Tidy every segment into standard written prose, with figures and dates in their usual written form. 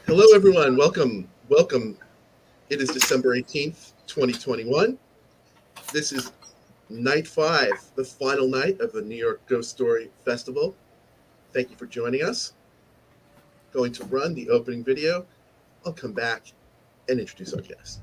Hello, everyone. Welcome. Welcome. It is December 18th, 2021. This is night five, the final night of the New York Ghost Story Festival. Thank you for joining us. Going to run the opening video. I'll come back and introduce our guest.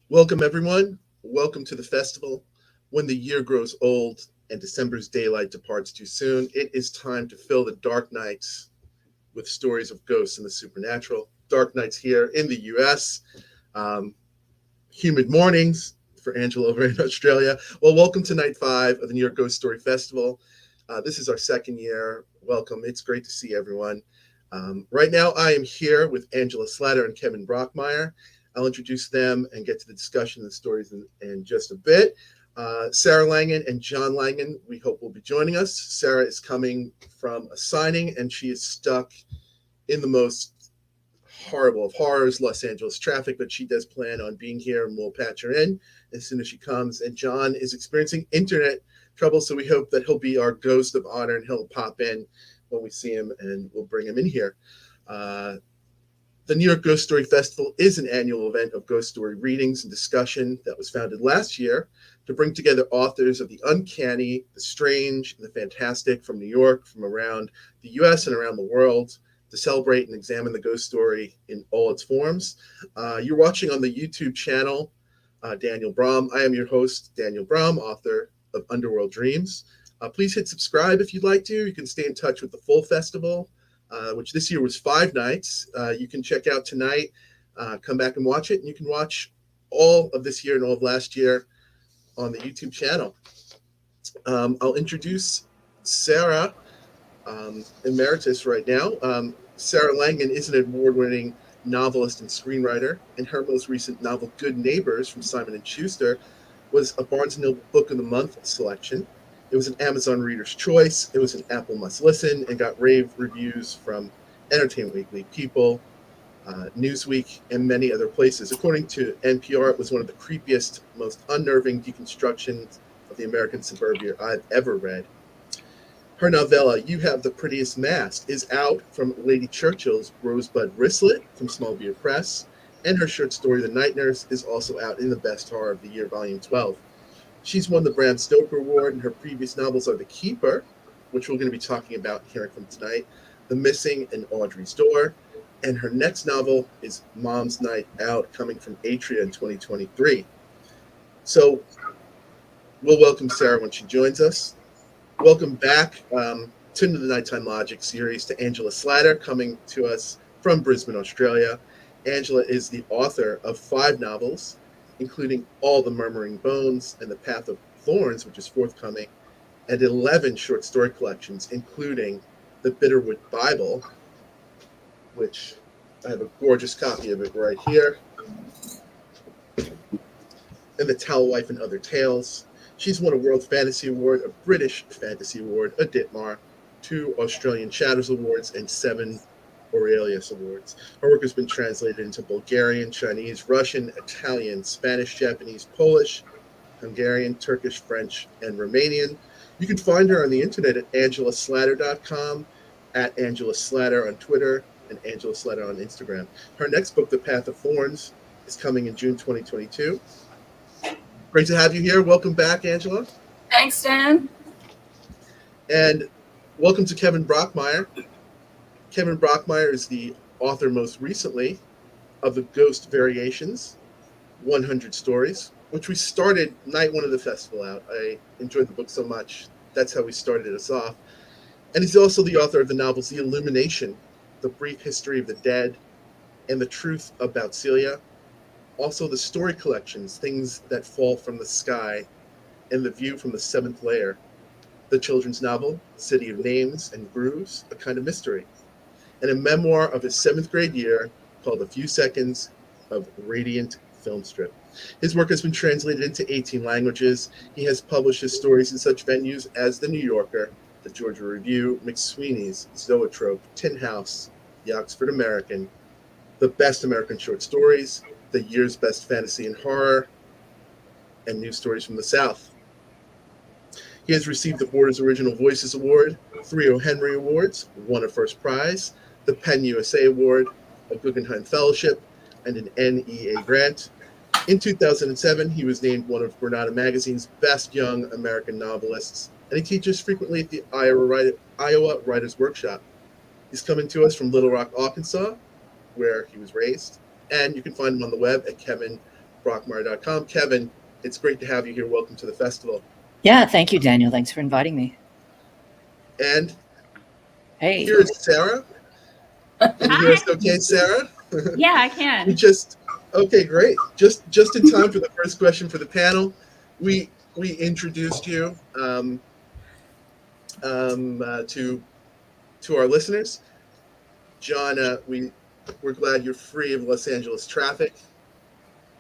Welcome, everyone. Welcome to the festival. When the year grows old and December's daylight departs too soon, it is time to fill the dark nights with stories of ghosts and the supernatural. Dark nights here in the US, um, humid mornings for Angela over in Australia. Well, welcome to night five of the New York Ghost Story Festival. This is our second year. Welcome. It's great to see everyone. Right now, I am here with Angela Slatter and Kevin Brockmeir. I'll introduce them and get to the discussion of the stories in just a bit. Sarah Langan and John Langan, we hope will be joining us. Sarah is coming from a signing, and she is stuck in the most horrible of horrors, Los Angeles traffic, but she does plan on being here, and we'll patch her in as soon as she comes. And John is experiencing internet trouble, so we hope that he'll be our ghost of honor, and he'll pop in when we see him, and we'll bring him in here. The New York Ghost Story Festival is an annual event of ghost story readings and discussion that was founded last year to bring together authors of the uncanny, the strange, and the fantastic from New York, from around the US and around the world to celebrate and examine the ghost story in all its forms. You're watching on the YouTube channel, Daniel Braum. I am your host, Daniel Braum, author of Underworld Dreams. Please hit subscribe if you'd like to. You can stay in touch with the full festival, which this year was 5 nights. You can check out tonight, come back and watch it, and you can watch all of this year and all of last year on the YouTube channel. I'll introduce Sarah, emeritus right now. Sarah Langan is an award-winning novelist and screenwriter, and her most recent novel, Good Neighbors, from Simon & Schuster, was a Barnes & Noble Book of the Month selection. It was an Amazon Reader's Choice. It was an Apple Must Listen, and got rave reviews from Entertainment Weekly, People, Newsweek, and many other places. According to NPR, it was one of the creepiest, most unnerving deconstructions of the American suburbia I've ever read. Her novella, You Have the Prettiest Mask, is out from Lady Churchill's Rosebud Wristlet from Small Beer Press, and her short story, The Night Nurse, is also out in the Best Horror of the Year, Volume 12. She's won the Bram Stoker Award, and her previous novels are The Keeper, which we're going to be talking about and hearing from tonight, The Missing, and Audrey's Door, and her next novel is Mom's Night Out, coming from Atria in 2023. So we'll welcome Sarah when she joins us. Welcome back to the Nighttime Logic series to Angela Slatter, coming to us from Brisbane, Australia. Angela is the author of 5 novels, including All the Murmuring Bones and The Path of Thorns, which is forthcoming, and 11 short story collections, including The Bitterwood Bible, which I have a gorgeous copy of it right here, and The Towel Wife and Other Tales. She's won a World Fantasy Award, a British Fantasy Award, a Ditmar, 2 Australian Shadows Awards, and 7 Aurelius Awards. Her work has been translated into Bulgarian, Chinese, Russian, Italian, Spanish, Japanese, Polish, Hungarian, Turkish, French, and Romanian. You can find her on the internet at angelaslatter.com, at Angela Slatter on Twitter, and Angela Slatter on Instagram. Her next book, The Path of Thorns, is coming in June 2022. Great to have you here. Welcome back, Angela. Thanks, Dan. And welcome to Kevin Brockmeir. Kevin Brockmeir is the author most recently of The Ghost Variations, 100 Stories, which we started night one of the festival out. I enjoyed the book so much. That's how we started us off. And he's also the author of the novels The Illumination, The Brief History of the Dead, and The Truth About Celia. Also the story collections, Things That Fall from the Sky, and The View from the Seventh Layer. The children's novel, City of Names and Grooves, A Kind of Mystery. And a memoir of his 7th grade year called A Few Seconds of Radiant Film Strip. His work has been translated into 18 languages. He has published his stories in such venues as The New Yorker, The Georgia Review, McSweeney's, Zoetrope, Tin House, The Oxford American, The Best American Short Stories, The Year's Best Fantasy and Horror, and News Stories from the South. He has received the Borders Original Voices Award, 3 O. Henry Awards, won a first prize, the PEN USA Award, a Guggenheim Fellowship, and an NEA grant. In 2007, he was named one of Granada Magazine's best young American novelists, and he teaches frequently at the Iowa Writers Workshop. He's coming to us from Little Rock, Arkansas, where he was raised, and you can find him on the web at kevinbrockmeir.com. Kevin, it's great to have you here. Welcome to the festival. Yeah, thank you, Daniel. Thanks for inviting me. And hey, here is Sarah. Can you hear us okay, Sarah? Yeah, I can. Okay, great. Just in time for the first question for the panel. We introduced you to our listeners. John, we're glad you're free of Los Angeles traffic.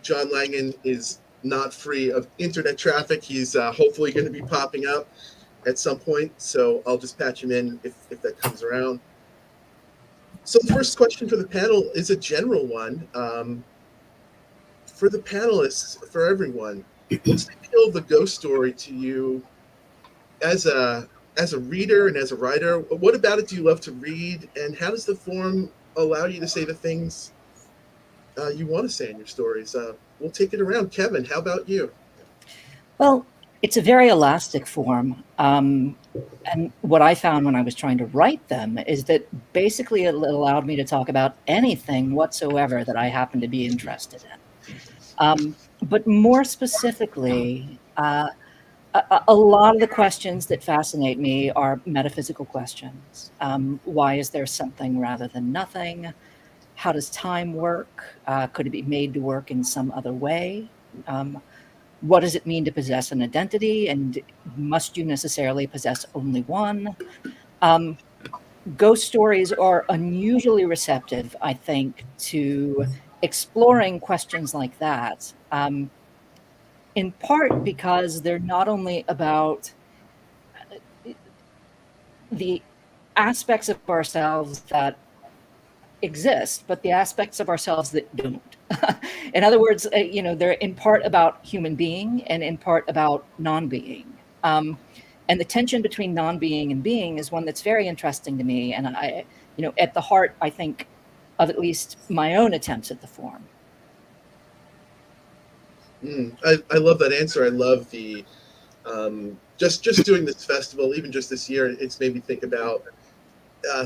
John Langan is not free of internet traffic. He's hopefully going to be popping up at some point, so I'll just patch him in if that comes around. So the first question for the panel is a general one. For the panelists, for everyone, what's the appeal of the ghost story to you as a reader and as a writer? What about it do you love to read, and how does the form allow you to say the things you want to say in your stories? We'll take it around. Kevin, how about you? well, it's a very elastic form. And what I found when I was trying to write them is that basically it allowed me to talk about anything whatsoever that I happen to be interested in. But more specifically, a lot of the questions that fascinate me are metaphysical questions. Why is there something rather than nothing? How does time work? Could it be made to work in some other way? What does it mean to possess an identity? And must you necessarily possess only one? Ghost stories are unusually receptive, I think, to exploring questions like that, in part because they're not only about the aspects of ourselves that exist, but the aspects of ourselves that don't. In other words, they're in part about human being and in part about non-being. And the tension between non-being and being is one that's very interesting to me. And at the heart, I think, of at least my own attempts at the form. I love that answer. I love the just doing this festival, even just this year. It's made me think about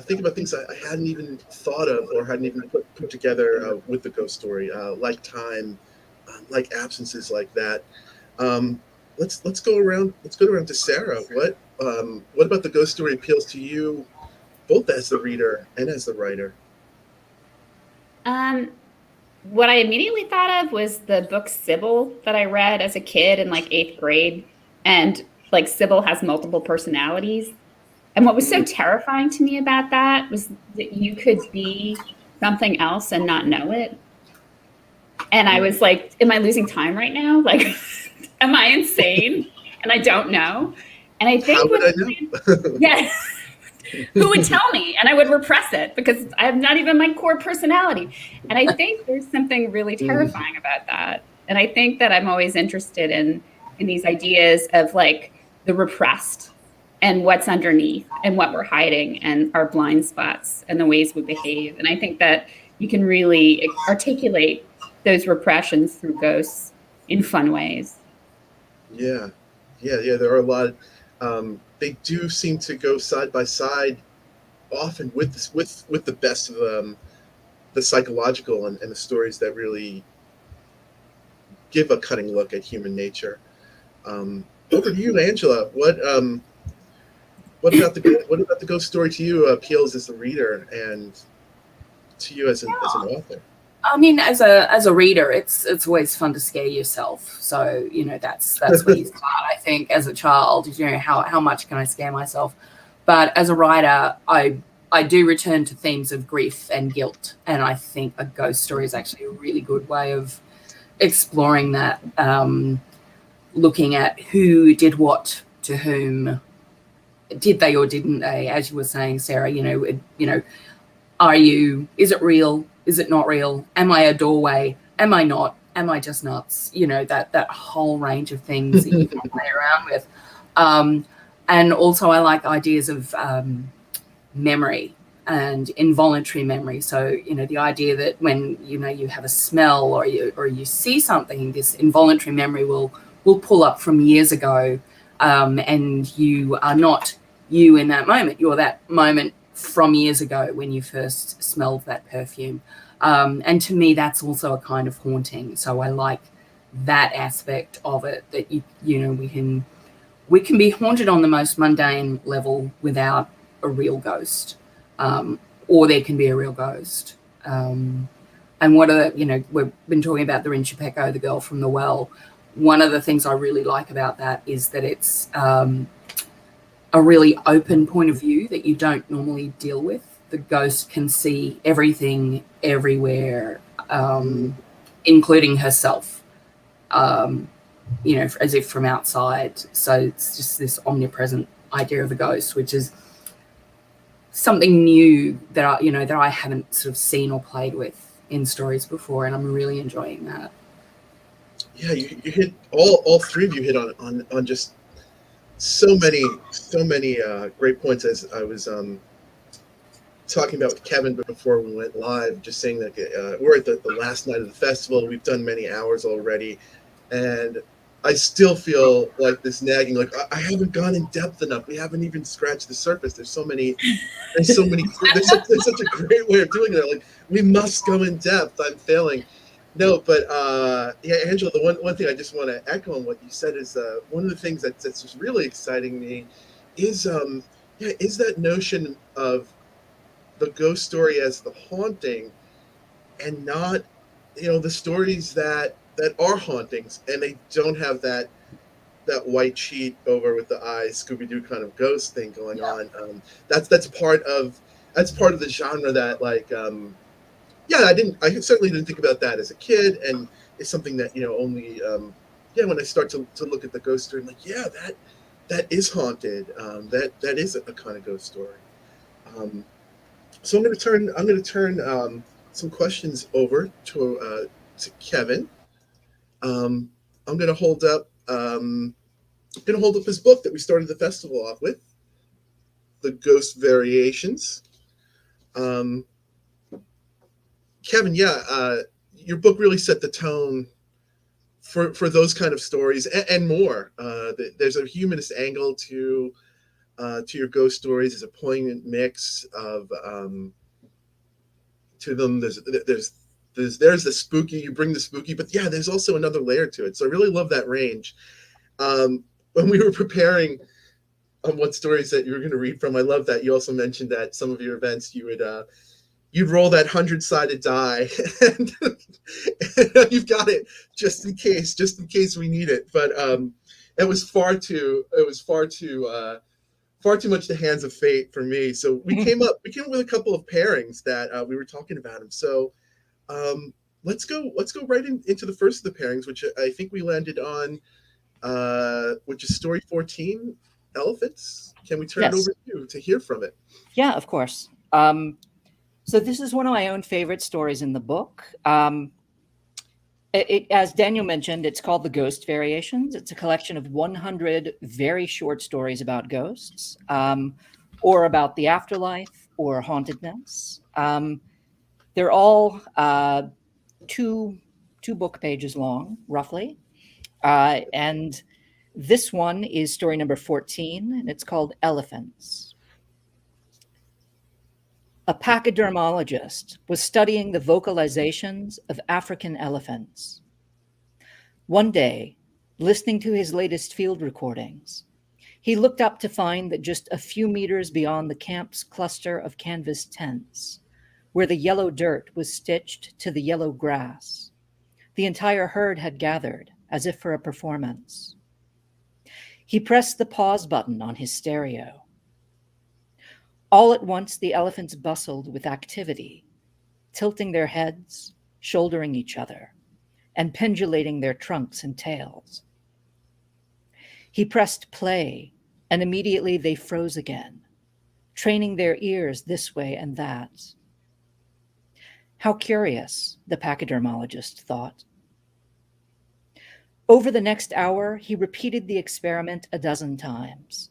things I hadn't even thought of or hadn't even put together with the ghost story, like time, like absences, like that. Let's go around. Let's go around to Sarah. What about the ghost story appeals to you, both as the reader and as the writer? What I immediately thought of was the book Sybil that I read as a kid in like 8th grade, and like Sybil has multiple personalities. And what was so terrifying to me about that was that you could be something else and not know it. And I was like, am I losing time right now? Like, am I insane? And I don't know. And I think How would I know? Yeah. Who would tell me? And I would repress it because I have not even my core personality. And I think there's something really terrifying about that. And I think that I'm always interested in these ideas of like the repressed and what's underneath and what we're hiding and our blind spots and the ways we behave. And I think that you can really articulate those repressions through ghosts in fun ways. Yeah, yeah. There are a lot. They do seem to go side by side often with this, with the best of the psychological and the stories that really give a cutting look at human nature. Over to you, Angela. What about the ghost story to you appeals as a reader and to you as an author? I mean, as a reader, it's always fun to scare yourself. So that's where you start. I think as a child, how much can I scare myself? But as a writer, I do return to themes of grief and guilt, and I think a ghost story is actually a really good way of exploring that, looking at who did what to whom, did they or didn't they? As you were saying, Sarah, is it real? Is it not real? Am I a doorway? Am I not? Am I just nuts? That whole range of things that you can play around with. And also I like ideas of memory and involuntary memory. So, the idea that when, you have a smell or you see something, this involuntary memory will pull up from years ago, and you are not you in that moment. You're that moment from years ago when you first smelled that perfume. And to me, that's also a kind of haunting. So I like that aspect of it, that we can be haunted on the most mundane level without a real ghost, or there can be a real ghost. And what are we've been talking about the Rinchipeko, the girl from the well. One of the things I really like about that is that it's a really open point of view that you don't normally deal with. The ghost can see everything, everywhere, including herself, as if from outside. So it's just this omnipresent idea of a ghost, which is something new that I haven't sort of seen or played with in stories before, and I'm really enjoying that. Yeah, you hit all three of you hit on just so many great points. As I was talking about with Kevin before we went live, just saying that we're at the last night of the festival. We've done many hours already, and I still feel like this nagging, like I haven't gone in depth enough. We haven't even scratched the surface. There's such a great way of doing that. Like, we must go in depth. I'm failing. No, but yeah, Angela, the one thing I just want to echo on what you said is one of the things that's just really exciting me is that notion of the ghost story as the haunting, and not the stories that are hauntings and they don't have that white sheet over with the eyes Scooby-Doo kind of ghost thing going on. That's part of the genre that I certainly didn't think about that as a kid, and it's something that only when I start to look at the ghost story, I'm like, yeah, that is haunted. That is a kind of ghost story. So I'm going to turn some questions over to Kevin. I'm going to hold up his book that we started the festival off with, The Ghost Variations. Kevin, your book really set the tone for those kind of stories and more. There's a humanist angle to your ghost stories. There's a poignant mix of to them. There's the spooky. You bring the spooky, but there's also another layer to it. So I really love that range. When we were preparing on what stories that you were going to read from, I love that you also mentioned that some of your events you would you'd roll that 100-sided die, and you've got it just in case we need it. But it was far too much the hands of fate for me. So we came up with a couple of pairings that we were talking about them. So let's go right into the first of the pairings, which I think we landed on, which is story 14, Elephants. Can we turn it over to you to hear from it? Yeah, of course. So this is one of my own favorite stories in the book. As Daniel mentioned, it's called The Ghost Variations. It's a collection of 100 very short stories about ghosts, or about the afterlife or hauntedness. They're all two book pages long, roughly. And this one is story number 14, and it's called Elephants. A pachydermologist was studying the vocalizations of African elephants. One day, listening to his latest field recordings, he looked up to find that just a few meters beyond the camp's cluster of canvas tents, where the yellow dirt was stitched to the yellow grass, the entire herd had gathered, as if for a performance. He pressed the pause button on his stereo. All at once, the elephants bustled with activity, tilting their heads, shouldering each other, and pendulating their trunks and tails. He pressed play, and immediately they froze again, training their ears this way and that. How curious, the pachydermologist thought. Over the next hour, he repeated the experiment a dozen times,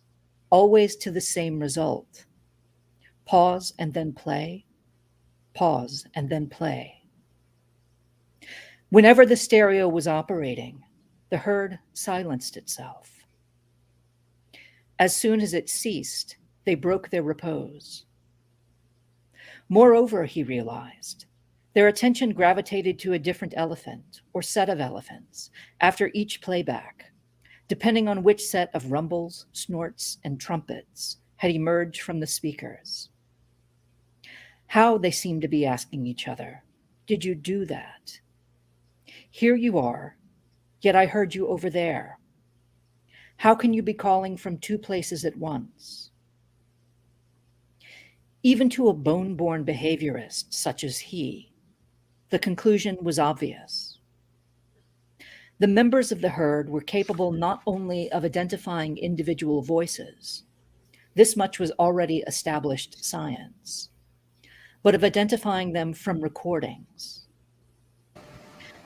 always to the same result. Pause and then play, pause and then play. Whenever the stereo was operating, the herd silenced itself. As soon as it ceased, they broke their repose. Moreover, he realized, their attention gravitated to a different elephant or set of elephants after each playback, depending on which set of rumbles, snorts, and trumpets had emerged from the speakers. How, they seemed to be asking each other, did you do that? Here you are, yet I heard you over there. How can you be calling from two places at once? Even to a bone-born behaviorist such as he, the conclusion was obvious. The members of the herd were capable not only of identifying individual voices, this much was already established science, but of identifying them from recordings.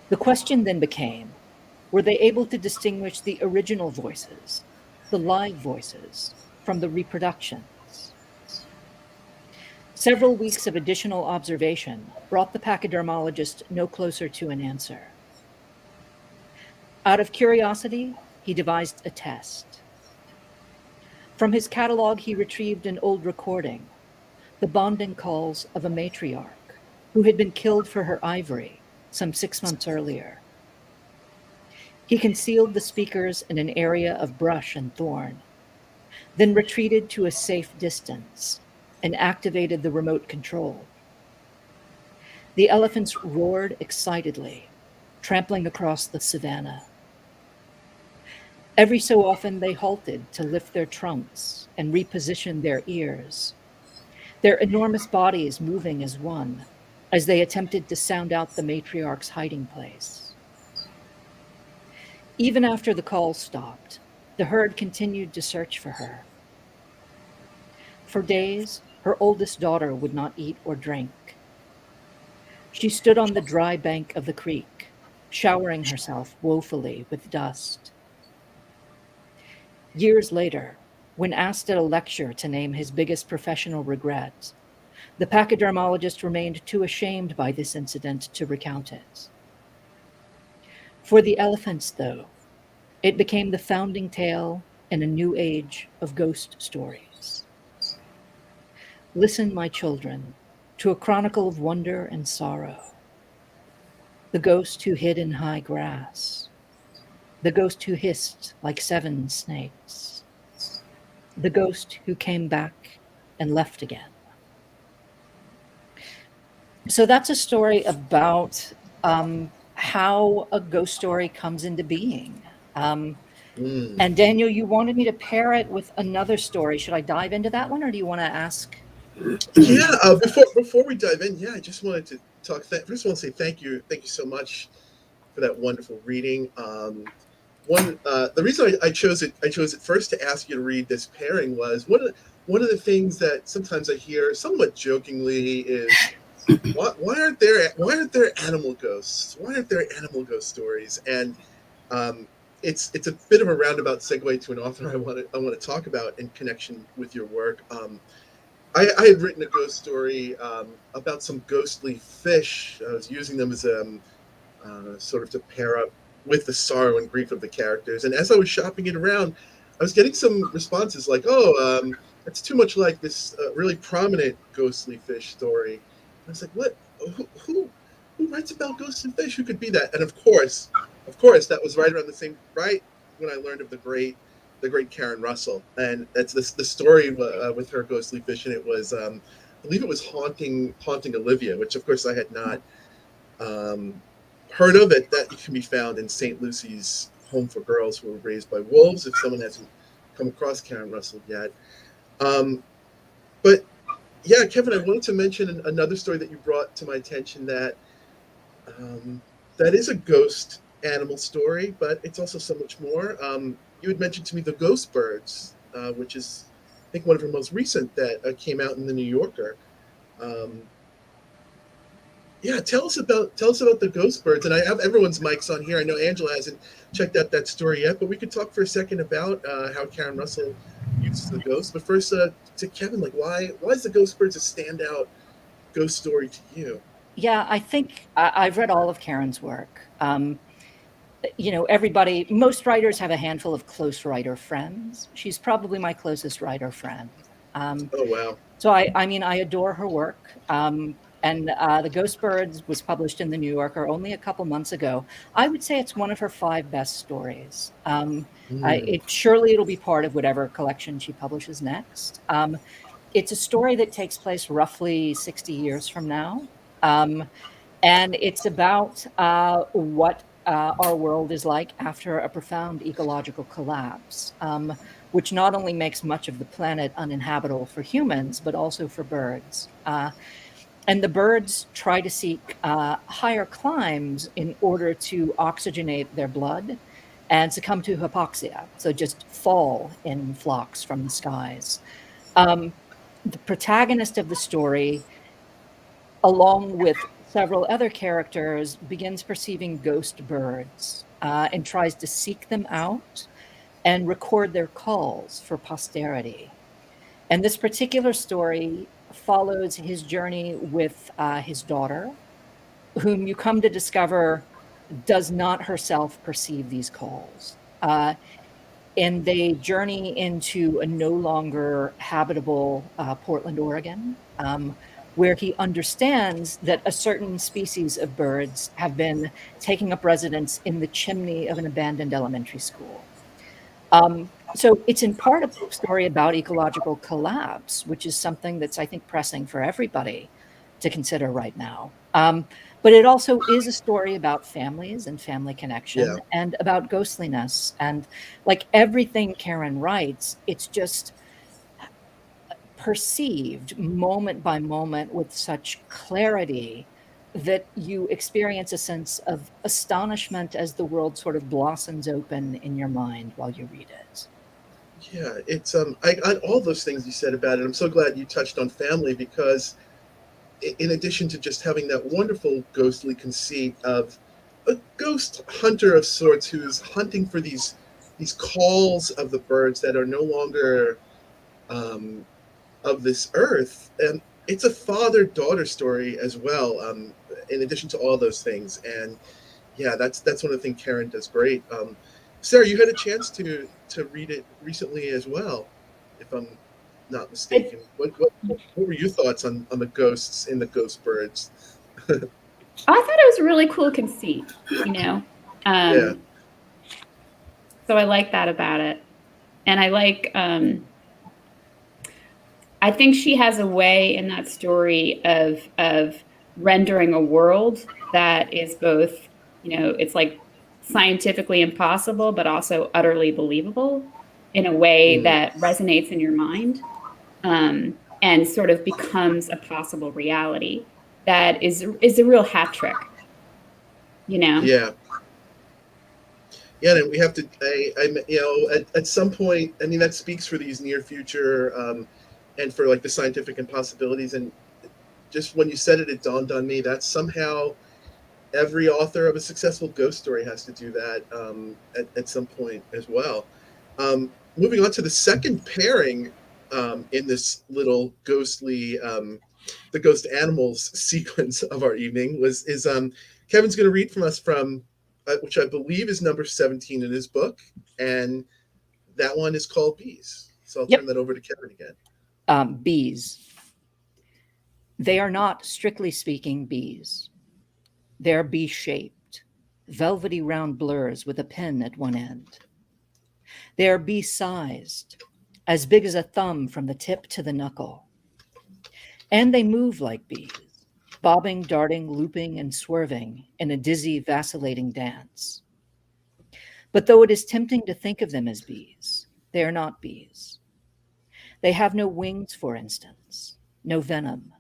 The question then became, were they able to distinguish the original voices, the live voices, from the reproductions? Several weeks of additional observation brought the pachydermologist no closer to an answer. Out of curiosity, he devised a test. From his catalog, he retrieved an old recording, the bonding calls of a matriarch who had been killed for her ivory some 6 months earlier. He concealed the speakers in an area of brush and thorn, then retreated to a safe distance and activated the remote control. The elephants roared excitedly, trampling across the savanna. Every so often they halted to lift their trunks and reposition their ears, their enormous bodies moving as one, as they attempted to sound out the matriarch's hiding place. Even after the call stopped, the herd continued to search for her. For days, her oldest daughter would not eat or drink. She stood on the dry bank of the creek, showering herself woefully with dust. Years later, when asked at a lecture to name his biggest professional regret, the pachydermologist remained too ashamed by this incident to recount it. For the elephants, though, it became the founding tale in a new age of ghost stories. Listen, my children, to a chronicle of wonder and sorrow. The ghost who hid in high grass, the ghost who hissed like 7 snakes, the ghost who came back and left again. So that's a story about how a ghost story comes into being. And Daniel, you wanted me to pair it with another story. Should I dive into that one, or do you want to ask? Yeah, before we dive in, I just wanted to talk. First, I want to say thank you so much for that wonderful reading. The reason I chose it first to ask you to read this pairing was one of the things that sometimes I hear somewhat jokingly is why aren't there animal ghosts? Why aren't there animal ghost stories? And um, it's a bit of a roundabout segue to an author I want to talk about in connection with your work. I had written a ghost story about some ghostly fish. I was using them as sort of to pair up with the sorrow and grief of the characters. And as I was shopping it around, I was getting some responses like, "Oh, that's too much like this really prominent ghostly fish story." And I was like, "What? Who writes about ghostly fish? Who could be that?" And of course, that was right when I learned of the great Karen Russell, and that's the story with her ghostly fish, and it was, I believe it was haunting Olivia, which of course I had not um, heard of it. That can be found in St. Lucy's Home for Girls Who Were Raised by Wolves. If someone hasn't come across Karen Russell yet, um, but yeah, Kevin, I wanted to mention another story that you brought to my attention um, that is a ghost animal story, but it's also so much more. You had mentioned to me the Ghost Birds, which is, I think, one of her most recent that came out in the New Yorker. Um, yeah, tell us about the Ghost Birds, and I have everyone's mics on here. I know Angela hasn't checked out that story yet, but we could talk for a second about how Karen Russell uses the ghost. But first, to Kevin, like why is the Ghost Birds a standout ghost story to you? Yeah, I think I've read all of Karen's work. Everybody, most writers have a handful of close writer friends. She's probably my closest writer friend. Um, Oh wow. so I mean, I adore her work. And The Ghost Birds was published in the New Yorker only a couple months ago. I would say it's one of her 5 best stories. Mm. Surely it'll be part of whatever collection she publishes next. It's a story that takes place roughly 60 years from now. Um, and it's about what our world is like after a profound ecological collapse, which not only makes much of the planet uninhabitable for humans, but also for birds. And the birds try to seek higher climes in order to oxygenate their blood and succumb to hypoxia, so just fall in flocks from the skies. Um, the protagonist of the story, along with several other characters, begins perceiving ghost birds and tries to seek them out and record their calls for posterity. And this particular story follows his journey with his daughter, whom you come to discover does not herself perceive these calls. And they journey into a no longer habitable Portland, Oregon, where he understands that a certain species of birds have been taking up residence in the chimney of an abandoned elementary school. So it's in part a story about ecological collapse, which is something that's, I think, pressing for everybody to consider right now. But it also is a story about families and family Yeah. connection and about ghostliness. And like everything Karen writes, it's just perceived moment by moment with such clarity that you experience a sense of astonishment as the world sort of blossoms open in your mind while you read it. Yeah, it's I on all those things you said about it. I'm so glad you touched on family because in addition to just having that wonderful ghostly conceit of a ghost hunter of sorts who's hunting for these calls of the birds that are no longer um, of this earth, and it's a father-daughter story as well. In addition to all those things, and yeah, that's one of the things Karen does great. Sarah, you had a chance to read it recently as well, if I'm not I, mistaken. What were your thoughts on the ghosts in the Ghost Birds? I thought it was a really cool conceit, you know. Yeah, Um, so I like that about it, and I think she has a way in that story of rendering a world that is both, it's like scientifically impossible, but also utterly believable in a way mm, that resonates in your mind, and sort of becomes a possible reality that is a real hat trick, you know. yeah, yeah. And we have to, at some point. I mean, that speaks for these near future, and for like the scientific impossibilities and just when you said it, it dawned on me that somehow every author of a successful ghost story has to do that at some point as well. Moving on to the second pairing in this little ghostly, the ghost animals sequence of our evening is Kevin's going to read from us from, which I believe is number 17 in his book, and that one is called Bees. So I'll turn that over to Kevin again. Bees. They are not, strictly speaking, bees. They're bee-shaped, velvety round blurs with a pin at one end. They are bee-sized, as big as a thumb from the tip to the knuckle. And they move like bees, bobbing, darting, looping, and swerving in a dizzy, vacillating dance. But though it is tempting to think of them as bees, they are not bees. They have no wings, for instance, no venom.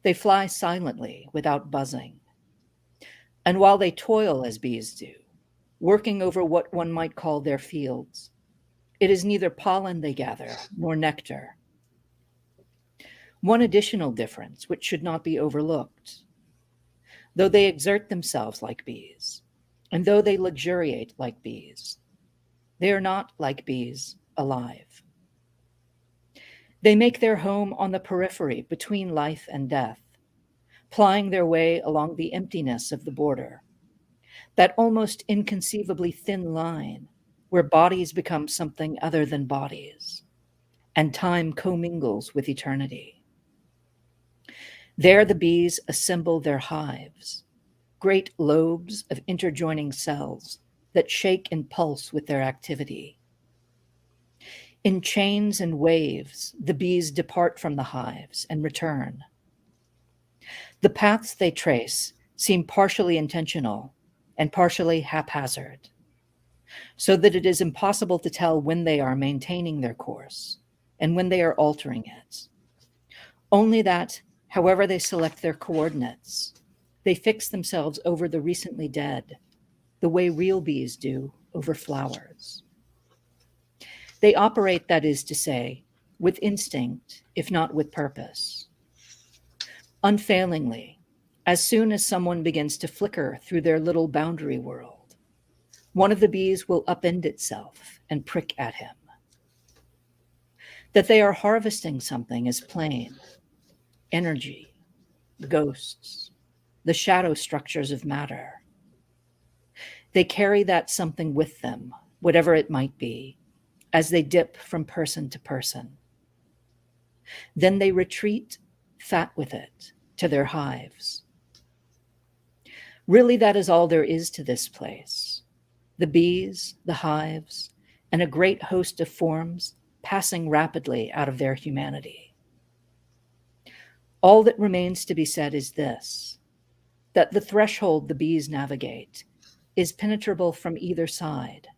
They fly silently, without buzzing. And while they toil as bees do, working over what one might call their fields, it is neither pollen they gather nor nectar. One additional difference, which should not be overlooked: though they exert themselves like bees, and though they luxuriate like bees, they are not, like bees, alive. They make their home on the periphery between life and death, plying their way along the emptiness of the border, that almost inconceivably thin line where bodies become something other than bodies, and time commingles with eternity. There the bees assemble their hives, great lobes of interjoining cells that shake and pulse with their activity. In chains and waves, the bees depart from the hives and return. The paths they trace seem partially intentional and partially haphazard, so that it is impossible to tell when they are maintaining their course and when they are altering it. Only that, however they select their coordinates, they fix themselves over the recently dead, the way real bees do over flowers. They operate, that is to say, with instinct, if not with purpose. Unfailingly, as soon as someone begins to flicker through their little boundary world, one of the bees will upend itself and prick at him. That they are harvesting something is plain: energy, ghosts, the shadow structures of matter. They carry that something with them, whatever it might be, as they dip from person to person. Then they retreat, fat with it, to their hives. Really, that is all there is to this place: the bees, the hives, and a great host of forms passing rapidly out of their humanity. All that remains to be said is this: that the threshold the bees navigate is penetrable from either side,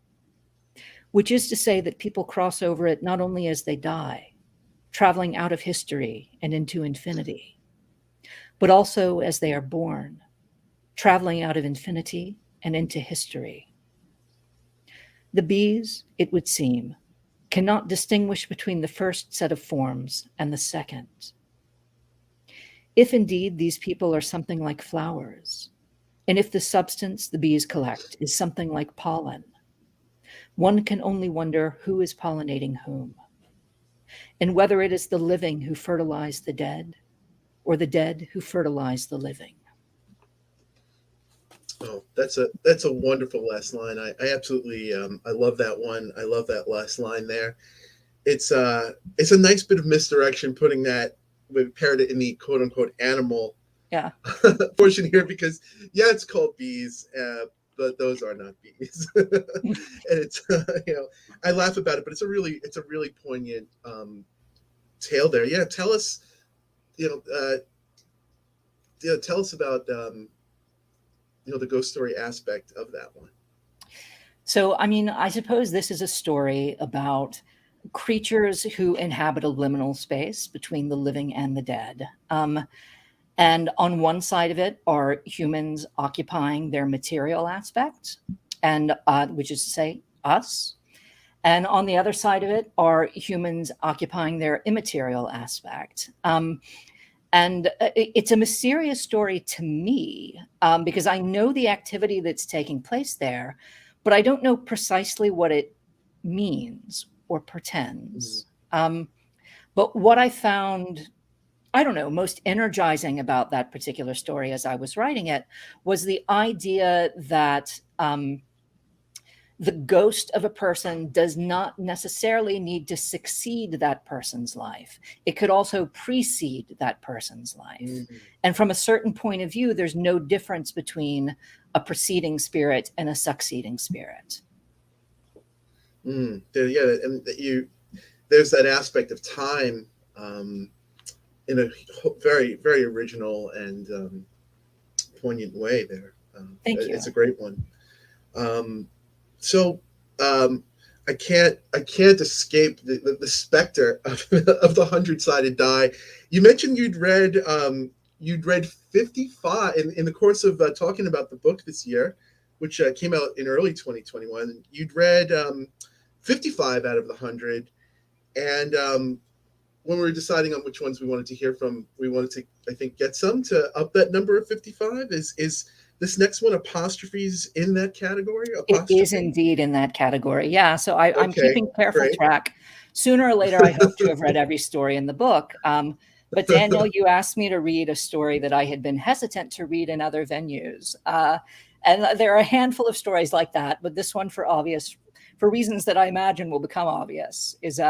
which is to say that people cross over it not only as they die, traveling out of history and into infinity, but also as they are born, traveling out of infinity and into history. The bees, it would seem, cannot distinguish between the first set of forms and the second. If indeed these people are something like flowers, and if the substance the bees collect is something like pollen, one can only wonder who is pollinating whom, and whether it is the living who fertilize the dead, or the dead who fertilize the living. Oh, that's a wonderful last line. I absolutely I love that one. I love that last line there. It's a nice bit of misdirection putting that, we paired it in the quote unquote animal portion here, because it's called bees, but those are not bees. And it's I laugh about it, but it's a really poignant tale there. Yeah, tell us tell us about the ghost story aspect of that one. So, I mean, I suppose this is a story about creatures who inhabit a liminal space between the living and the dead. And on one side of it are humans occupying their material aspect, and which is to say, us. And on the other side of it are humans occupying their immaterial aspect. And it's a mysterious story to me because I know the activity that's taking place there, but I don't know precisely what it means or portends. But what I found, I don't know, most energizing about that particular story as I was writing it was the idea that the ghost of a person does not necessarily need to succeed that person's life. It could also precede that person's life. And from a certain point of view, there's no difference between a preceding spirit and a succeeding spirit. Yeah, and there's that aspect of time in a very, very original and poignant way there. Thank you. It's a great one. So I can't escape the specter of the 100-sided die. You mentioned you'd read 55 in the course of talking about the book this year, which came out in early 2021. You'd read 55 out of the 100, and when we were deciding on which ones we wanted to hear from, we wanted to, I think, get some to up that number of 55. Is this next one apostrophes in that category? It is indeed in that category. Yeah. So I'm keeping careful track. Sooner or later, I hope to have read every story in the book. But Daniel, you asked me to read a story that I had been hesitant to read in other venues. And there are a handful of stories like that. But this one, for reasons that I imagine will become obvious, is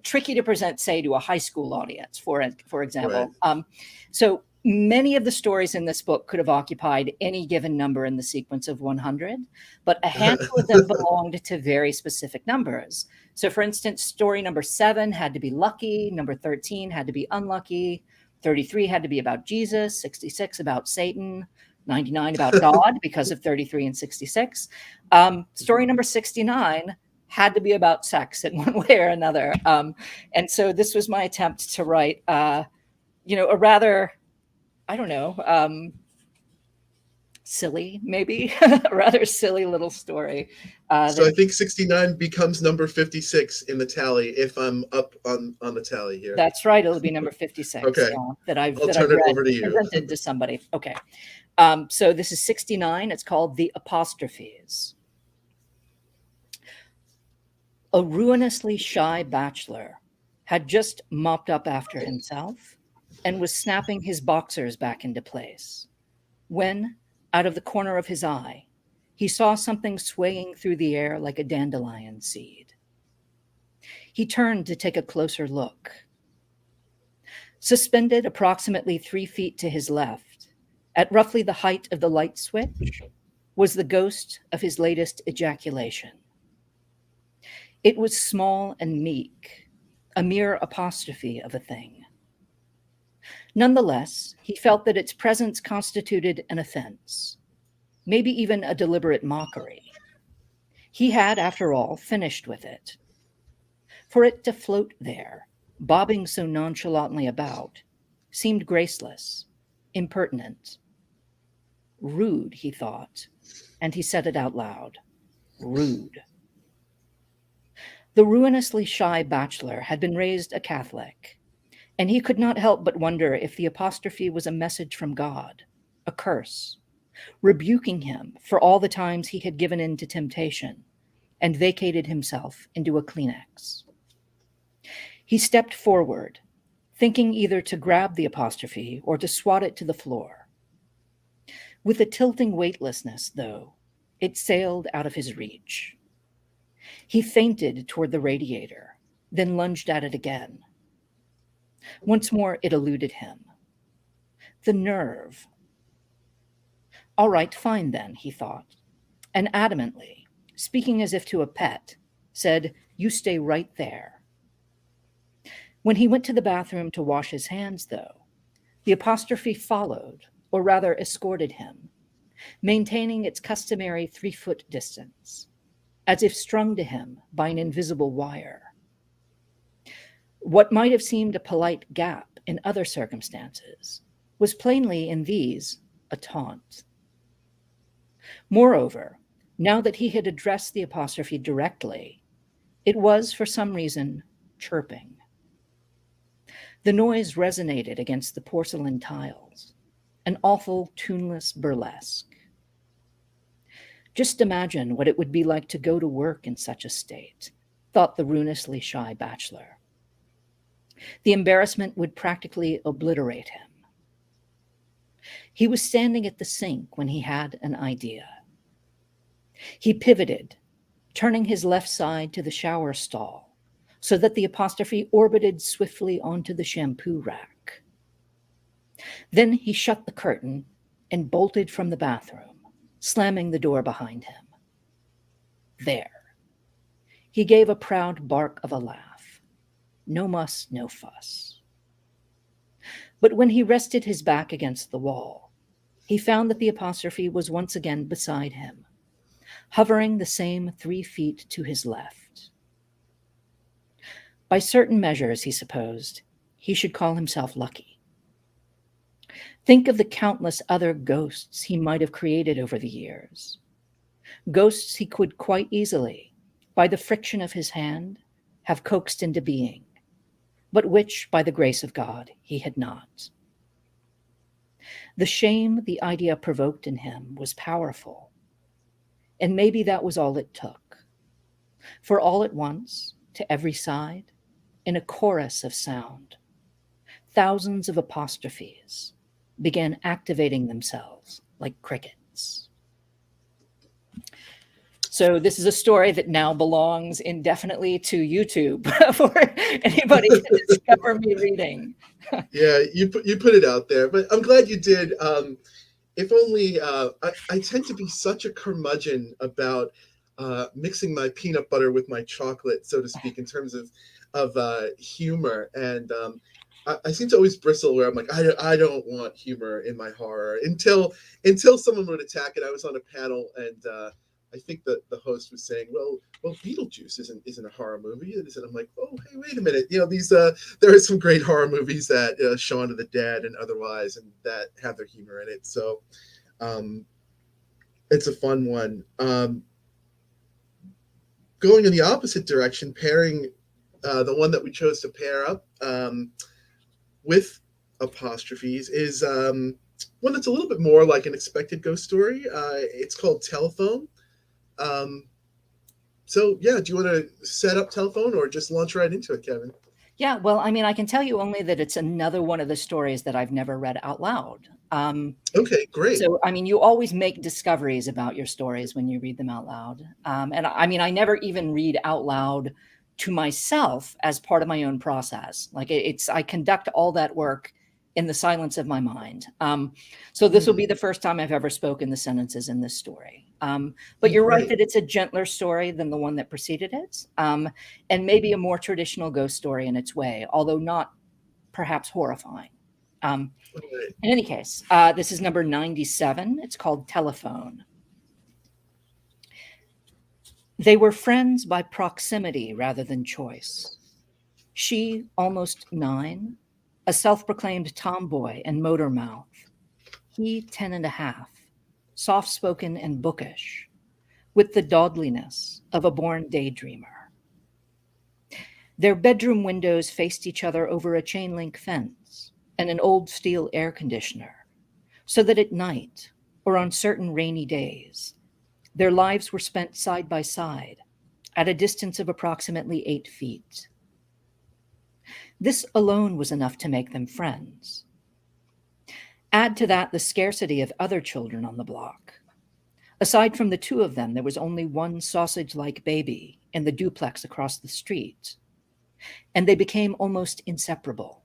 tricky to present, say, to a high school audience, for example. Right. So many of the stories in this book could have occupied any given number in the sequence of 100, but a handful of them belonged to very specific numbers. So, for instance, story number 7 had to be lucky, number 13 had to be unlucky, 33 had to be about Jesus, 66 about Satan, 99 about God because of 33 and 66. Story number 69 had to be about sex in one way or another. And so this was my attempt to write, a rather, I don't know, silly, maybe, a rather silly little story. So I think 69 becomes number 56 in the tally if I'm up on the tally here. That's right. It'll be number 56. Okay. I'll turn it over to you. Presented to somebody. Okay. So this is 69. It's called The Apostrophes. A ruinously shy bachelor had just mopped up after himself and was snapping his boxers back into place when, out of the corner of his eye, he saw something swaying through the air like a dandelion seed. He turned to take a closer look. Suspended approximately 3 feet to his left, at roughly the height of the light switch, was the ghost of his latest ejaculation. It was small and meek, a mere apostrophe of a thing. Nonetheless, he felt that its presence constituted an offense, maybe even a deliberate mockery. He had, after all, finished with it. For it to float there, bobbing so nonchalantly about, seemed graceless, impertinent. Rude, he thought, and he said it out loud. Rude. The ruinously shy bachelor had been raised a Catholic, and he could not help but wonder if the apostrophe was a message from God, a curse, rebuking him for all the times he had given in to temptation and vacated himself into a Kleenex. He stepped forward, thinking either to grab the apostrophe or to swat it to the floor. With a tilting weightlessness, though, it sailed out of his reach. He feinted toward the radiator, then lunged at it again. Once more, it eluded him. The nerve. All right, fine then, he thought, and adamantly, speaking as if to a pet, said, "You stay right there." When he went to the bathroom to wash his hands, though, the apostrophe followed, or rather escorted him, maintaining its customary 3-foot distance, as if strung to him by an invisible wire. What might have seemed a polite gap in other circumstances was plainly in these a taunt. Moreover, now that he had addressed the apostrophe directly, it was, for some reason, chirping. The noise resonated against the porcelain tiles, an awful, tuneless burlesque. Just imagine what it would be like to go to work in such a state, thought the ruinously shy bachelor. The embarrassment would practically obliterate him. He was standing at the sink when he had an idea. He pivoted, turning his left side to the shower stall so that the apostrophe orbited swiftly onto the shampoo rack. Then he shut the curtain and bolted from the bathroom, slamming the door behind him. There. He gave a proud bark of a laugh. No muss, no fuss. But when he rested his back against the wall, he found that the apostrophe was once again beside him, hovering the same 3 feet to his left. By certain measures, he supposed, he should call himself lucky. Think of the countless other ghosts he might have created over the years. Ghosts he could quite easily, by the friction of his hand, have coaxed into being, but which, by the grace of God, he had not. The shame the idea provoked in him was powerful, and maybe that was all it took. For all at once, to every side, in a chorus of sound, thousands of apostrophes began activating themselves like crickets. So this is a story that now belongs indefinitely to YouTube for anybody to discover me reading. Yeah, you put it out there, but I'm glad you did. If only I tend to be such a curmudgeon about mixing my peanut butter with my chocolate, so to speak, in terms of humor, and I seem to always bristle where I'm like, I don't want humor in my horror until someone would attack it. I was on a panel and I think that the host was saying, well, Beetlejuice isn't a horror movie, is it? I'm like, oh, hey, wait a minute. These there are some great horror movies that Shaun of the Dead and otherwise, and that have their humor in it. So, it's a fun one. Going in the opposite direction, pairing the one that we chose to pair up with apostrophes is one that's a little bit more like an expected ghost story. It's called Telephone. So yeah, do you want to set up Telephone or just launch right into it, Kevin? Yeah, well, I mean, I can tell you only that it's another one of the stories that I've never read out loud. Okay, great. So, I mean, you always make discoveries about your stories when you read them out loud. And I mean, I never even read out loud to myself as part of my own process. Like I conduct all that work in the silence of my mind. So this will be the first time I've ever spoken the sentences in this story. But you're right that it's a gentler story than the one that preceded it, and maybe a more traditional ghost story in its way, although not perhaps horrifying. In any case, this is number 97. It's called Telephone. They were friends by proximity rather than choice. She, almost 9, a self-proclaimed tomboy and motor mouth. He, 10 and a half, soft-spoken and bookish, with the dawdliness of a born daydreamer. Their bedroom windows faced each other over a chain-link fence and an old steel air conditioner, so that at night, or on certain rainy days, their lives were spent side by side at a distance of approximately 8 feet. This alone was enough to make them friends. Add to that the scarcity of other children on the block. Aside from the 2 of them, there was only one sausage-like baby in the duplex across the street, and they became almost inseparable.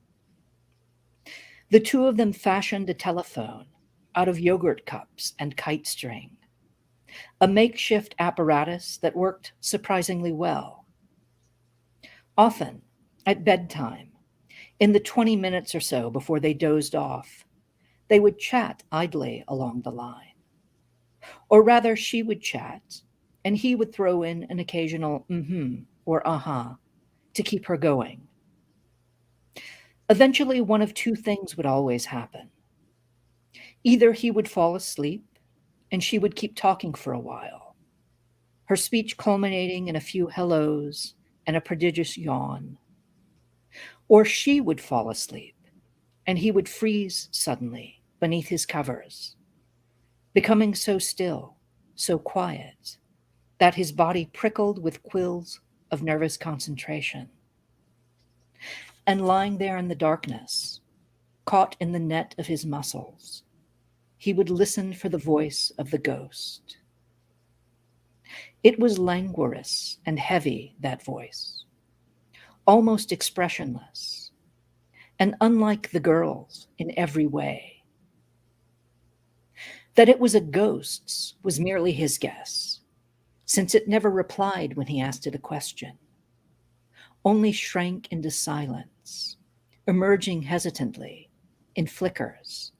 The 2 of them fashioned a telephone out of yogurt cups and kite string, a makeshift apparatus that worked surprisingly well. Often, at bedtime, in the 20 minutes or so before they dozed off, they would chat idly along the line. Or rather, she would chat, and he would throw in an occasional mm-hmm or uh-huh to keep her going. Eventually, one of 2 things would always happen. Either he would fall asleep, and she would keep talking for a while, her speech culminating in a few hellos and a prodigious yawn. Or she would fall asleep, and he would freeze suddenly beneath his covers, becoming so still, so quiet, that his body prickled with quills of nervous concentration. And lying there in the darkness, caught in the net of his muscles, he would listen for the voice of the ghost. It was languorous and heavy, that voice, almost expressionless, and unlike the girl's in every way. That it was a ghost's was merely his guess, since it never replied when he asked it a question, only shrank into silence, emerging hesitantly in flickers,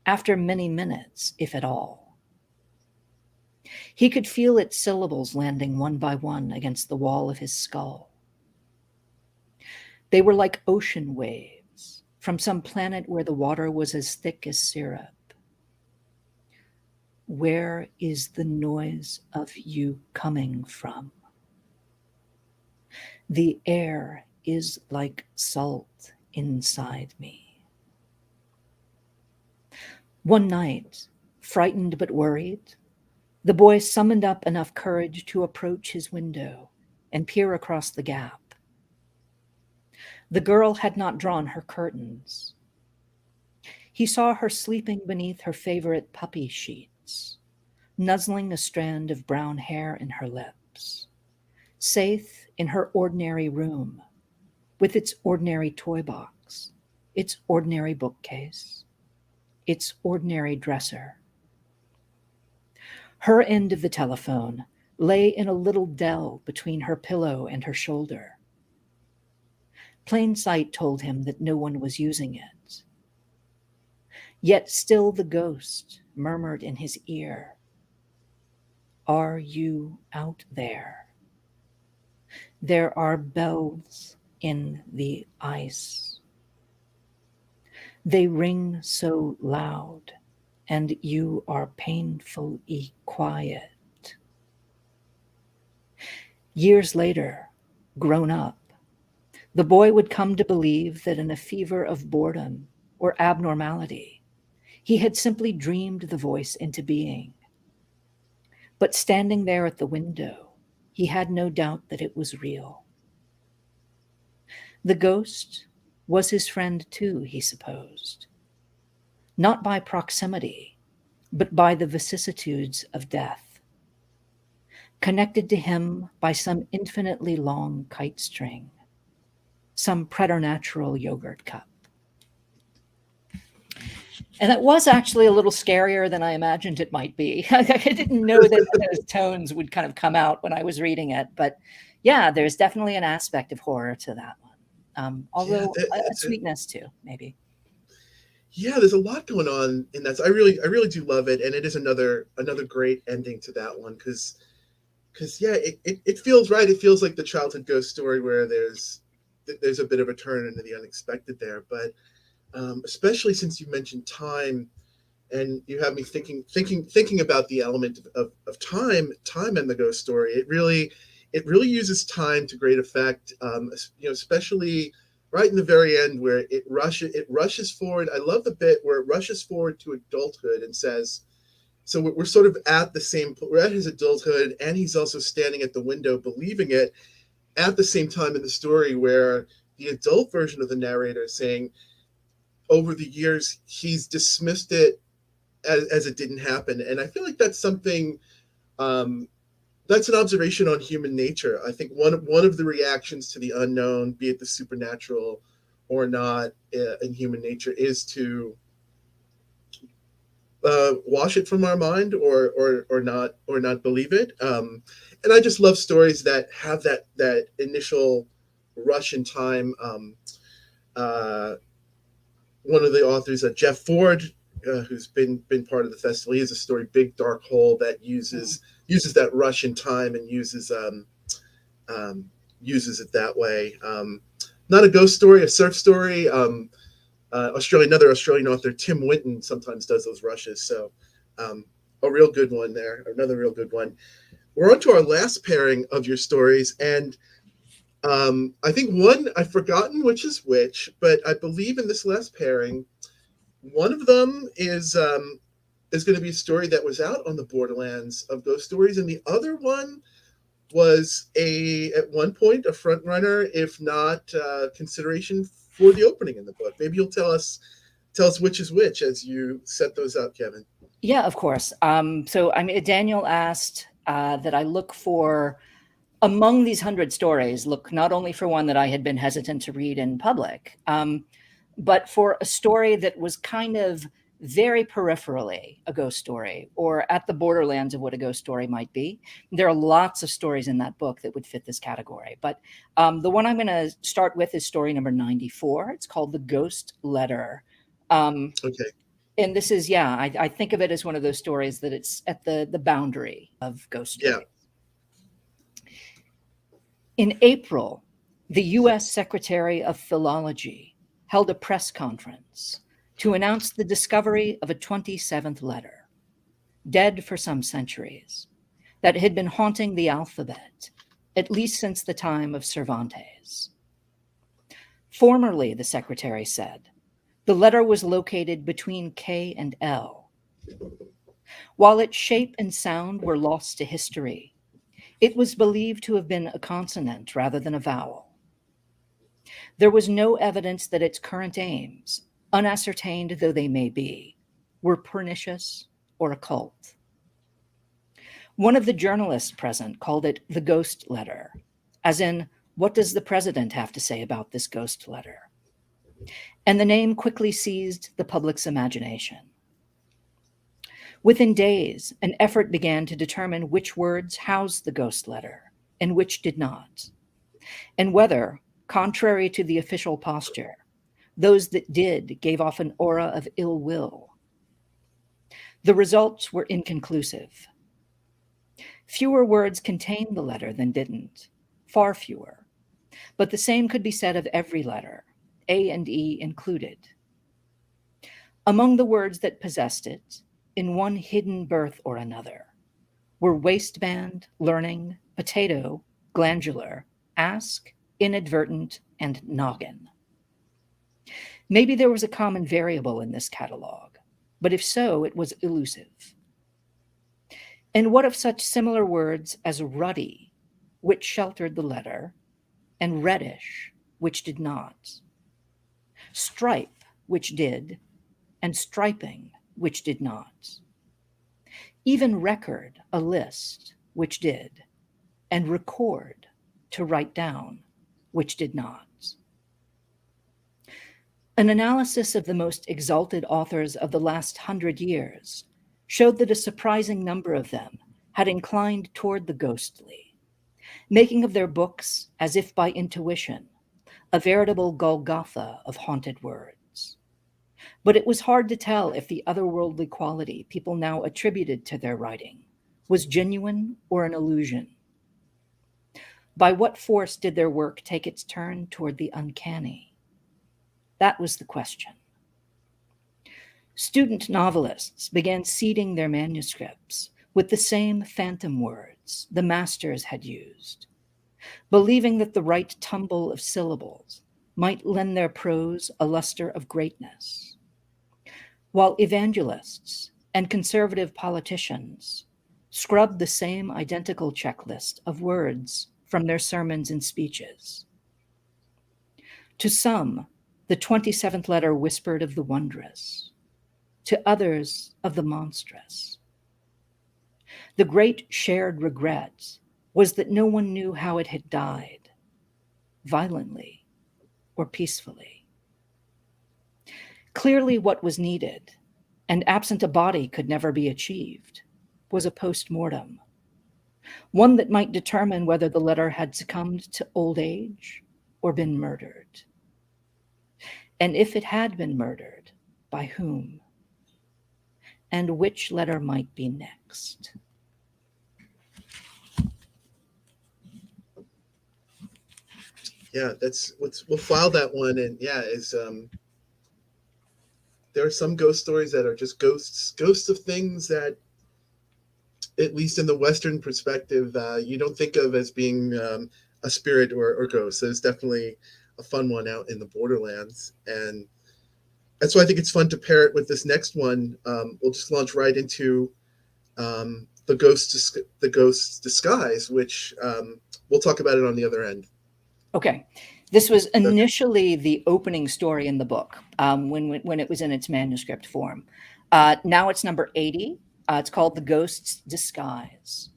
after many minutes, if at all. He could feel its syllables landing one by one against the wall of his skull. They were like ocean waves from some planet where the water was as thick as syrup. Where is the noise of you coming from? The air is like salt inside me. One night, frightened but worried, the boy summoned up enough courage to approach his window and peer across the gap. The girl had not drawn her curtains. He saw her sleeping beneath her favorite puppy sheets, nuzzling a strand of brown hair in her lips, safe in her ordinary room, with its ordinary toy box, its ordinary bookcase, its ordinary dresser. Her end of the telephone lay in a little dell between her pillow and her shoulder. Plain sight told him that no one was using it. Yet still the ghost murmured in his ear, "Are you out there? There are bells in the ice. They ring so loud, and you are painfully quiet." Years later, grown up, the boy would come to believe that in a fever of boredom or abnormality, he had simply dreamed the voice into being. But standing there at the window, he had no doubt that it was real. The ghost was his friend too, he supposed, not by proximity, but by the vicissitudes of death, connected to him by some infinitely long kite string, some preternatural yogurt cup. And it was actually a little scarier than I imagined it might be. I didn't know that those tones would kind of come out when I was reading it. But yeah, there's definitely an aspect of horror to that one. Although a sweetness too, maybe. Yeah, there's a lot going on in that. So I really do love it, and it is another great ending to that one because yeah, it feels right. It feels like the childhood ghost story where there's a bit of a turn into the unexpected there, but especially since you mentioned time, and you have me thinking about the element of time in the ghost story. It really uses time to great effect. Especially right in the very end where it rushes forward. I love the bit where it rushes forward to adulthood and says, so we're sort of at the same, we're at his adulthood, and he's also standing at the window believing it at the same time in the story, where the adult version of the narrator is saying, over the years, he's dismissed it as it didn't happen. And I feel like that's something, that's an observation on human nature. I think one of the reactions to the unknown, be it the supernatural or not, in human nature, is to wash it from our mind or not believe it. And I just love stories that have that initial rush in time. One of the authors, Jeff Ford, who's been part of the festival, he has a story, Big Dark Hole, that uses that rush in time and uses it that way. Not a ghost story, a surf story. Another Australian author, Tim Winton, sometimes does those rushes. So a real good one there, another real good one. We're on to our last pairing of your stories, and I think one I've forgotten which is which, but I believe in this last pairing, one of them is going to be a story that was out on the Borderlands of Ghost Stories, and the other one was at one point a front runner, if not consideration for the opening in the book. Maybe you'll tell us which is which as you set those up, Kevin. Yeah, of course. So I mean, Daniel asked that I look for, among these 100 stories, look not only for one that I had been hesitant to read in public, but for a story that was kind of very peripherally a ghost story, or at the borderlands of what a ghost story might be. There are lots of stories in that book that would fit this category, but the one I'm going to start with is story number 94. It's called The Ghost Letter. Okay. And this is, yeah, I think of it as one of those stories that it's at the boundary of ghost stories. Yeah. In April, the U.S. Secretary of Philology held a press conference to announce the discovery of a 27th letter, dead for some centuries, that had been haunting the alphabet, at least since the time of Cervantes. Formerly, the secretary said, the letter was located between K and L. While its shape and sound were lost to history, it was believed to have been a consonant rather than a vowel. There was no evidence that its current aims, unascertained though they may be, were pernicious or occult. One of the journalists present called it the ghost letter, as in, what does the president have to say about this ghost letter? And the name quickly seized the public's imagination. Within days, an effort began to determine which words housed the ghost letter and which did not, and whether, contrary to the official posture, those that did gave off an aura of ill will. The results were inconclusive. Fewer words contained the letter than didn't, far fewer, but the same could be said of every letter, A and E included. Among the words that possessed it, in one hidden birth or another, were waistband, learning, potato, glandular, ask, inadvertent, and noggin. Maybe there was a common variable in this catalog, but if so, it was elusive. And what of such similar words as ruddy, which sheltered the letter, and reddish, which did not? Stripe, which did, and striping, which did not. Even record, a list, which did, and record, to write down, which did not. An analysis of the most exalted authors of the last 100 years showed that a surprising number of them had inclined toward the ghostly, making of their books, as if by intuition, a veritable Golgotha of haunted words. But it was hard to tell if the otherworldly quality people now attributed to their writing was genuine or an illusion. By what force did their work take its turn toward the uncanny? That was the question. Student novelists began seeding their manuscripts with the same phantom words the masters had used, believing that the right tumble of syllables might lend their prose a luster of greatness, while evangelists and conservative politicians scrubbed the same identical checklist of words from their sermons and speeches. To some, the 27th letter whispered of the wondrous, to others of the monstrous. The great shared regret was that no one knew how it had died, violently or peacefully. Clearly what was needed, and absent a body could never be achieved, was a post-mortem, one that might determine whether the letter had succumbed to old age or been murdered. And if it had been murdered, by whom? And which letter might be next? Yeah, we'll file that one. And yeah, there are some ghost stories that are just ghosts of things that, at least in the Western perspective, you don't think of as being a spirit or ghost. So it's definitely a fun one out in the borderlands, and that's why I think it's fun to pair it with this next one. We'll just launch right into the ghost's disguise, which we'll talk about it on the other end. Okay. This was initially the opening story in the book when it was in its manuscript form. Now it's number 80. It's called The Ghost's Disguise.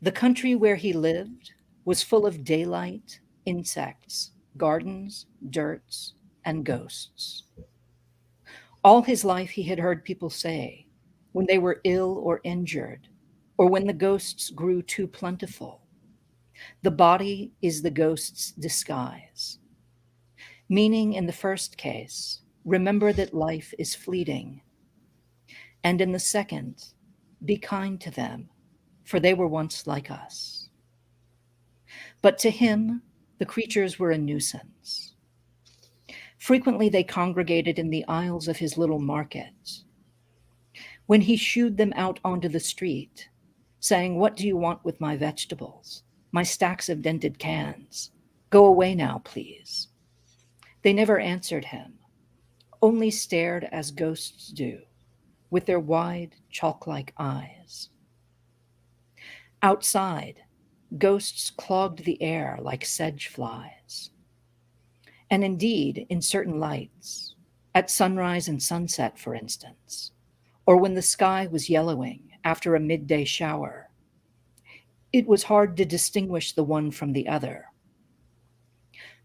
The country where he lived was full of daylight, insects, gardens, dirts, and ghosts. All his life he had heard people say, when they were ill or injured, or when the ghosts grew too plentiful, the body is the ghost's disguise. Meaning, in the first case, remember that life is fleeting. And in the second, be kind to them, for they were once like us. But to him, the creatures were a nuisance. Frequently they congregated in the aisles of his little market. When he shooed them out onto the street, saying, "What do you want with my vegetables? My stacks of dented cans. Go away now, please." They never answered him, only stared as ghosts do, with their wide, chalk-like eyes. Outside, ghosts clogged the air like sedge flies. And indeed, in certain lights, at sunrise and sunset, for instance, or when the sky was yellowing after a midday shower, it was hard to distinguish the one from the other.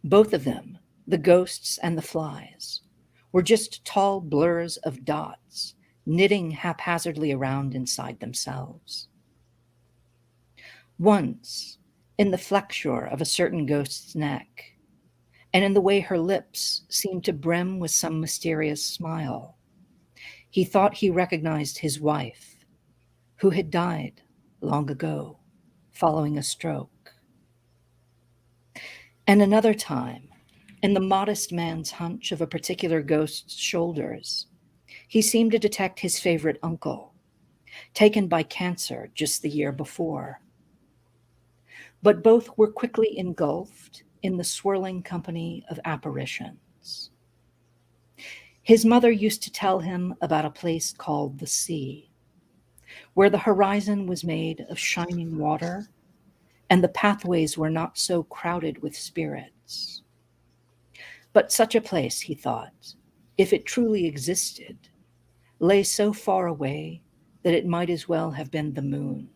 Both of them, the ghosts and the flies, were just tall blurs of dots knitting haphazardly around inside themselves. Once, in the flexure of a certain ghost's neck, and in the way her lips seemed to brim with some mysterious smile, he thought he recognized his wife, who had died long ago, following a stroke. And another time, in the modest man's hunch of a particular ghost's shoulders, he seemed to detect his favorite uncle, taken by cancer just the year before. But both were quickly engulfed in the swirling company of apparitions. His mother used to tell him about a place called the sea, where the horizon was made of shining water and the pathways were not so crowded with spirits. But such a place, he thought, if it truly existed, lay so far away that it might as well have been the moon.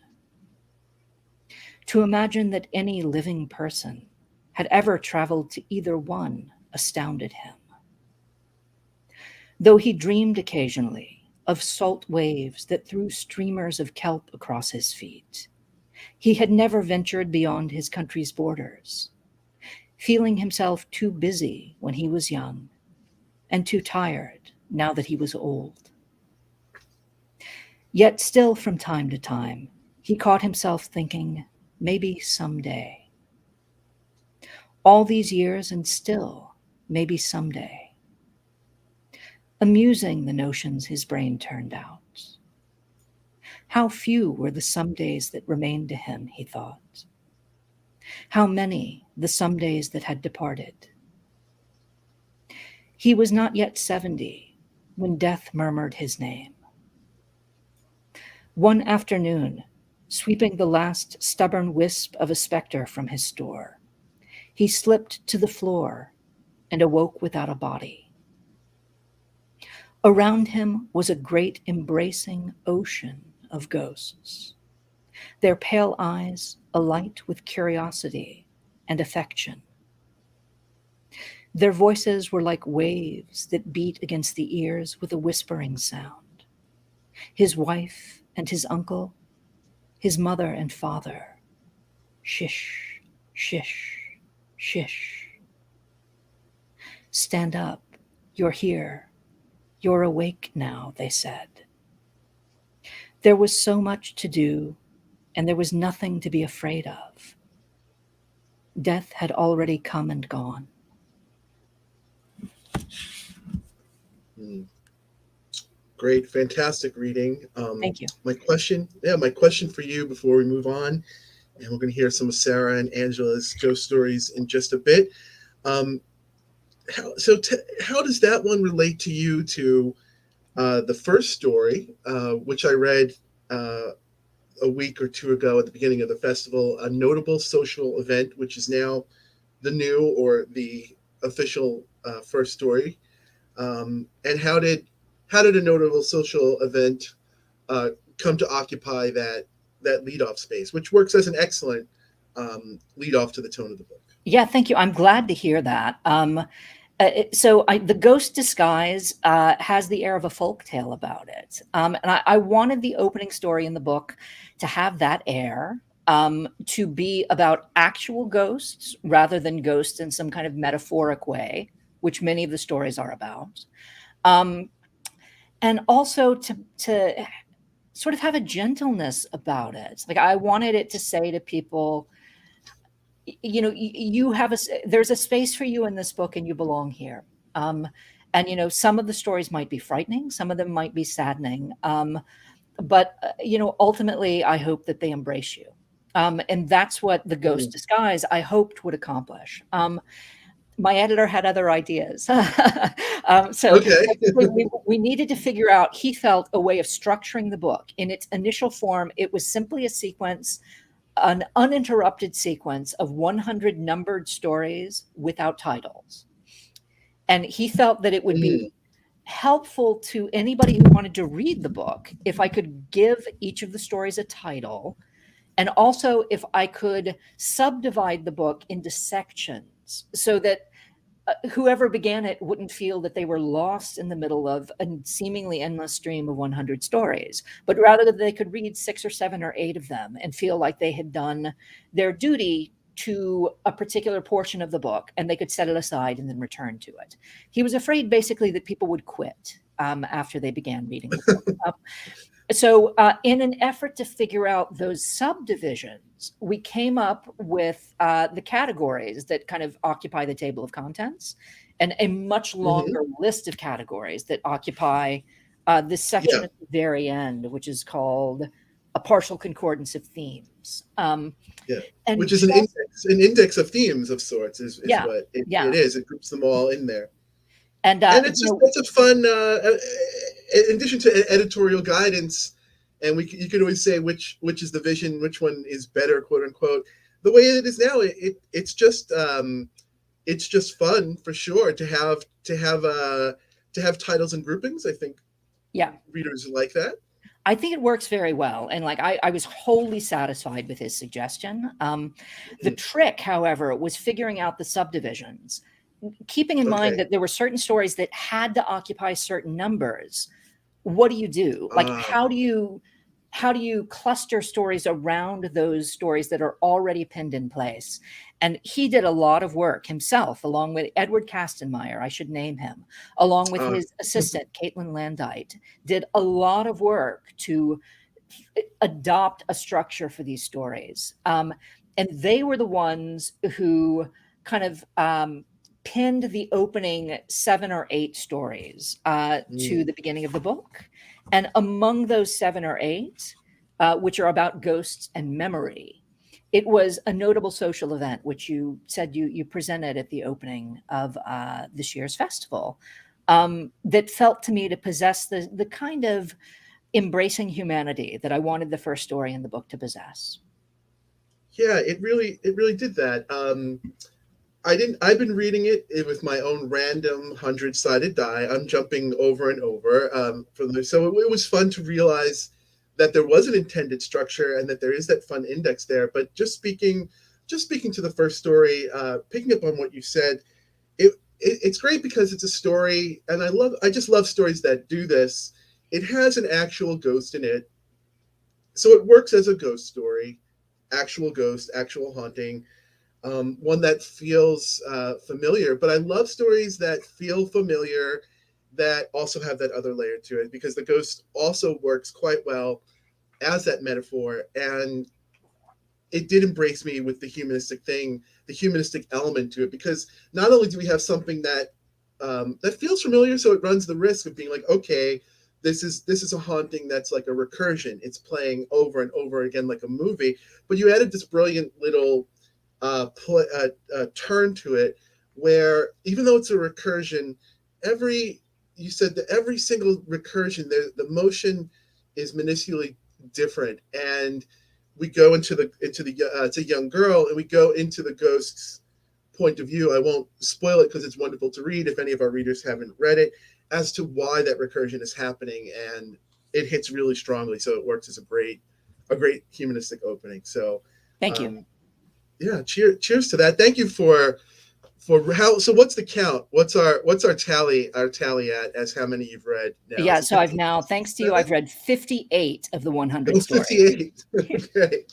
To imagine that any living person had ever traveled to either one astounded him. Though he dreamed occasionally of salt waves that threw streamers of kelp across his feet, he had never ventured beyond his country's borders, feeling himself too busy when he was young and too tired now that he was old. Yet still from time to time, he caught himself thinking, maybe someday. All these years and still, maybe someday. Amusing the notions his brain turned out. How few were the somedays that remained to him, he thought. How many the somedays that had departed. He was not yet 70 when death murmured his name. One afternoon, sweeping the last stubborn wisp of a specter from his store, he slipped to the floor and awoke without a body. Around him was a great embracing ocean of ghosts, their pale eyes alight with curiosity and affection. Their voices were like waves that beat against the ears with a whispering sound. His wife and his uncle, his mother and father. Shish, shish, shish. Stand up, you're here. You're awake now, they said. There was so much to do, and there was nothing to be afraid of. Death had already come and gone. Great, fantastic reading. Thank you. My question for you before we move on And we're going to hear some of Sarah and Angela's ghost stories in just a bit. Um, how does that one relate to you to the first story, which I read a week or two ago at the beginning of the festival, a notable social event, which is now the new or the official first story. And how did a notable social event come to occupy that leadoff space, which works as an excellent leadoff to the tone of the book? Yeah, thank you. I'm glad to hear that. The ghost disguise has the air of a folk tale about it. And I wanted the opening story in the book to have that air, to be about actual ghosts rather than ghosts in some kind of metaphoric way, which many of the stories are about. And also to sort of have a gentleness about it. Like, I wanted it to say to people, you know, there's a space for you in this book and you belong here. And, you know, some of the stories might be frightening, some of them might be saddening. But you know, ultimately, I hope that they embrace you. And that's what the ghost disguise, I hoped, would accomplish. My editor had other ideas. Okay. we needed to figure out, he felt, a way of structuring the book. In its initial form, it was simply a sequence, an uninterrupted sequence of 100 numbered stories without titles. And he felt that it would be helpful to anybody who wanted to read the book if I could give each of the stories a title, and also if I could subdivide the book into sections so that whoever began it wouldn't feel that they were lost in the middle of a seemingly endless stream of 100 stories, but rather that they could read 6 or 7 or 8 of them and feel like they had done their duty to a particular portion of the book, and they could set it aside and then return to it. He was afraid basically that people would quit after they began reading the book. So in an effort to figure out those subdivisions, we came up with the categories that kind of occupy the table of contents, and a much longer list of categories that occupy this section at the very end, which is called a partial concordance of themes. Which is an index of themes of sorts, is what it is. It groups them all in there. And it's just, it's a fun, in addition to editorial guidance, and you can always say which is the vision, which one is better, quote unquote. The way it is now, it's just fun for sure to have titles and groupings. I think readers like that. I think it works very well. And like, I was wholly satisfied with his suggestion. The trick, however, was figuring out the subdivisions, keeping in mind that there were certain stories that had to occupy certain numbers. What do you do? Like, how do you cluster stories around those stories that are already pinned in place? And he did a lot of work himself, along with Edward Kastenmeier, I should name him, along with his assistant, Caitlin Landite, did a lot of work to adopt a structure for these stories. And they were the ones who kind of pinned the opening 7 or 8 stories to the beginning of the book. And among those 7 or 8, which are about ghosts and memory, it was a notable social event, which you said you presented at the opening of this year's festival, that felt to me to possess the kind of embracing humanity that I wanted the first story in the book to possess. Yeah, it really did that. I've been reading it with my own random 100-sided die. I'm jumping over and over so it was fun to realize that there was an intended structure and that there is that fun index there. But just speaking to the first story, picking up on what you said, it's great because it's a story, and I just love stories that do this. It has an actual ghost in it, so it works as a ghost story, actual ghost, actual haunting. One that feels familiar, but I love stories that feel familiar that also have that other layer to it, because the ghost also works quite well as that metaphor, and it did embrace me with the humanistic element to it, because not only do we have something that feels familiar, so it runs the risk of being like, okay, this is a haunting that's like a recursion. It's playing over and over again like a movie. But you added this brilliant little turn to it, where even though it's a recursion, you said that every single recursion, the motion is minusculely different, and we go into the it's a young girl, and we go into the ghost's point of view. I won't spoil it because it's wonderful to read if any of our readers haven't read it, as to why that recursion is happening, and it hits really strongly. So it works as a great humanistic opening. So Thank you. Yeah, cheers to that. Thank you for how. So what's the count? What's our tally at as how many you've read now? Yeah, so I've now, thanks to you, I've read 58 of the 100 stories. 58. Okay,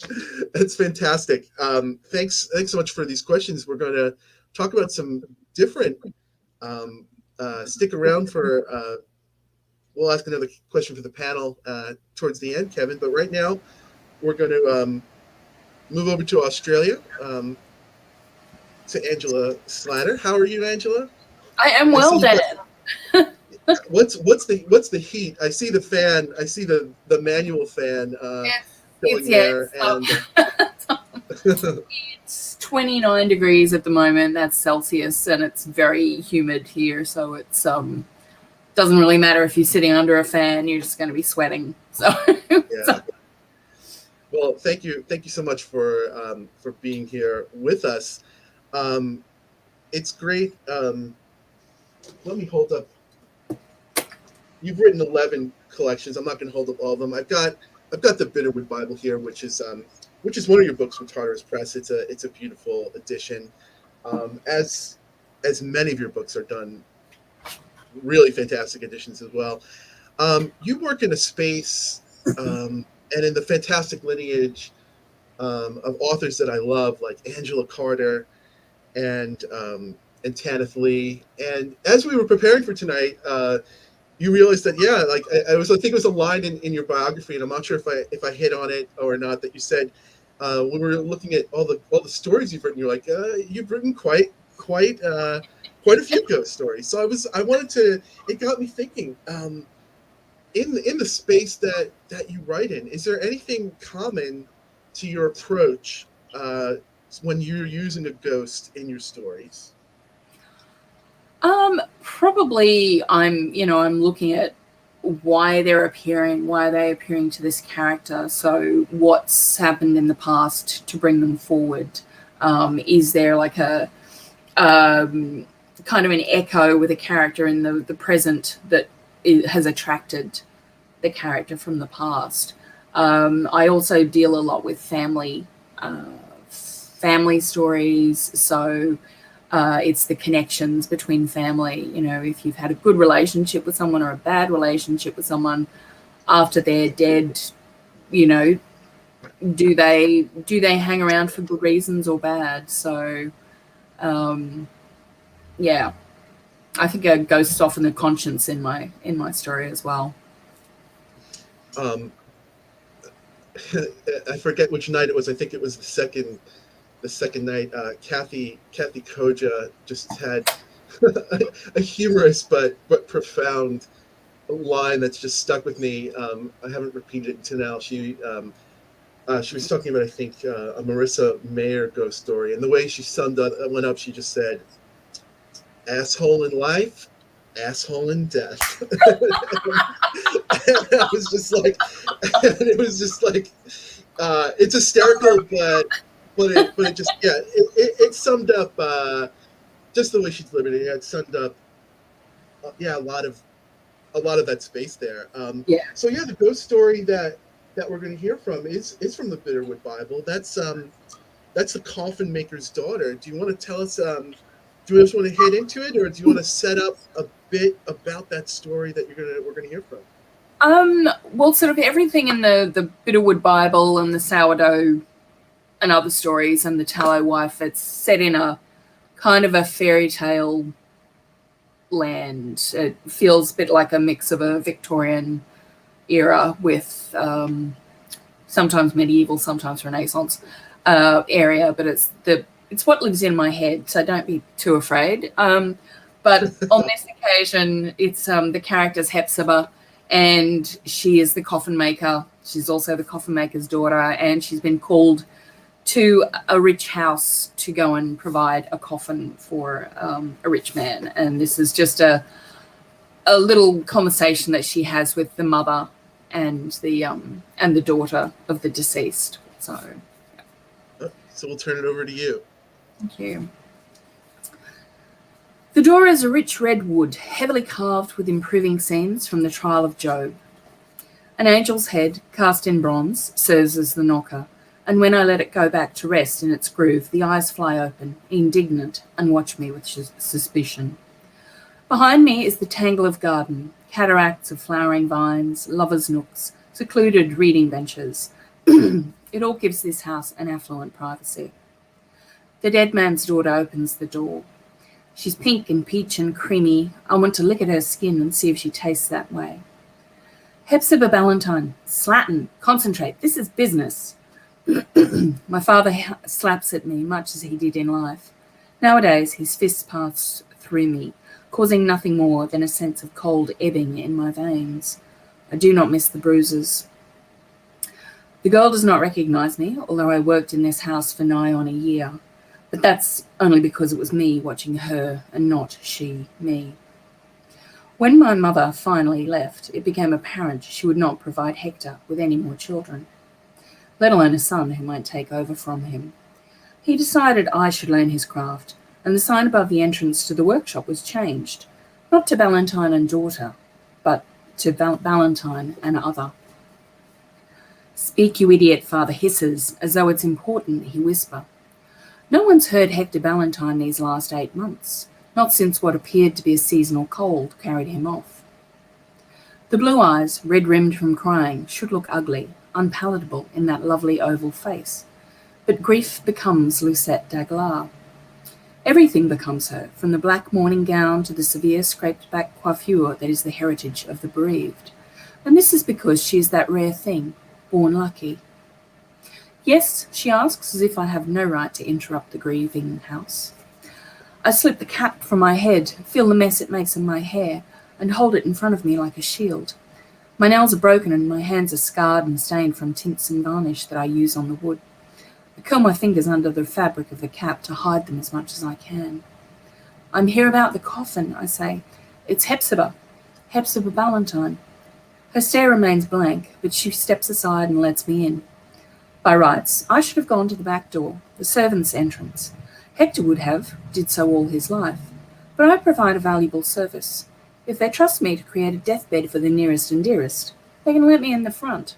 that's fantastic. Thanks so much for these questions. We're going to talk about some different. Stick around for. We'll ask another question for the panel towards the end, Kevin. But right now, we're going to move over to Australia. To Angela Slatter. How are you, Angela? I am well, Dan. What's the heat? I see the fan. I see the manual fan going there. And it's 29 degrees at the moment. That's Celsius, and it's very humid here. So it's doesn't really matter if you're sitting under a fan. You're just going to be sweating. So yeah. Well, thank you so much for being here with us. It's great. Let me hold up. You've written 11 collections. I'm not going to hold up all of them. I've got the Bitterwood Bible here, which is one of your books from Tartarus Press. It's a beautiful edition. As many of your books are done, really fantastic editions as well. You work in a space and in the fantastic lineage of authors that I love, like Angela Carter and Tanith Lee. And as we were preparing for tonight, you realized that, yeah, like I think it was a line in your biography, and I'm not sure if I hit on it or not, that you said when we were looking at all the stories you've written, you're like, you've written quite a few ghost stories. So it got me thinking, in the space that you write in, is there anything common to your approach when you're using a ghost in your stories? Probably I'm looking at why they're appearing to this character. So what's happened in the past to bring them forward? Is there like a kind of an echo with a character in the present that has attracted the character from the past? I also deal a lot with family stories, so it's the connections between family. If you've had a good relationship with someone or a bad relationship with someone after they're dead, do they hang around for good reasons or bad? So yeah, I think a ghost soften the conscience in my story as well. I forget which night it was. I think it was the second night. Kathy Koja just had a humorous but profound line that's just stuck with me. I haven't repeated it until now. She was talking about, I think, a Marissa Mayer ghost story, and the way she went up, she just said, "Asshole in life, asshole in death." And I was just like, and it was just like, it's hysterical, but it just, yeah, it summed up just the way she delivered it. It summed up, a lot of that space there. So yeah, the ghost story that we're going to hear from is from the Bitterwood Bible. That's the Coffin Maker's Daughter. Do you want to tell us? Do you just want to hit into it, or do you want to set up a bit about that story that we're gonna hear from? Well, sort of everything in the Bitterwood Bible and the Sourdough and other stories and the Tallow Wife, it's set in a kind of a fairy tale land. It feels a bit like a mix of a Victorian era with sometimes medieval, sometimes Renaissance area, but it's what lives in my head, so don't be too afraid. But on this occasion, it's the character's Hepzibah, and she is the coffin maker. She's also the coffin maker's daughter, and she's been called to a rich house to go and provide a coffin for a rich man. And this is just a little conversation that she has with the mother and the daughter of the deceased. So we'll turn it over to you. Thank you. The door is a rich red wood, heavily carved with improving scenes from the trial of Job. An angel's head, cast in bronze, serves as the knocker, and when I let it go back to rest in its groove, the eyes fly open, indignant, and watch me with suspicion. Behind me is the tangle of garden, cataracts of flowering vines, lovers' nooks, secluded reading benches. It all gives this house an affluent privacy. The dead man's daughter opens the door. She's pink and peach and creamy. I want to lick at her skin and see if she tastes that way. Hepzibah Ballantyne, slattern, concentrate, this is business. My father slaps at me much as he did in life. Nowadays, his fists pass through me, causing nothing more than a sense of cold ebbing in my veins. I do not miss the bruises. The girl does not recognize me, although I worked in this house for nigh on a year. But that's only because it was me watching her and not she me. When my mother finally left, it became apparent she would not provide Hector with any more children, let alone a son who might take over from him. He decided I should learn his craft, and the sign above the entrance to the workshop was changed, not to Ballantyne and daughter, but to Ballantyne and other. Speak, you idiot, father hisses, as though it's important, he whisper. No one's heard Hector Ballantyne these last 8 months, not since what appeared to be a seasonal cold carried him off. The blue eyes, red-rimmed from crying, should look ugly, unpalatable in that lovely oval face, but grief becomes Lucette Daglar. Everything becomes her, from the black morning gown to the severe scraped-back coiffure that is the heritage of the bereaved, and this is because she is that rare thing, born lucky. Yes, she asks, as if I have no right to interrupt the grieving house. I slip the cap from my head, feel the mess it makes in my hair, and hold it in front of me like a shield. My nails are broken and my hands are scarred and stained from tints and varnish that I use on the wood. I curl my fingers under the fabric of the cap to hide them as much as I can. I'm here about the coffin, I say. It's Hepzibah Ballantyne. Her stare remains blank, but she steps aside and lets me in. By rights, I should have gone to the back door, the servants' entrance. Hector would have, did so all his life. But I provide a valuable service. If they trust me to create a deathbed for the nearest and dearest, they can let me in the front.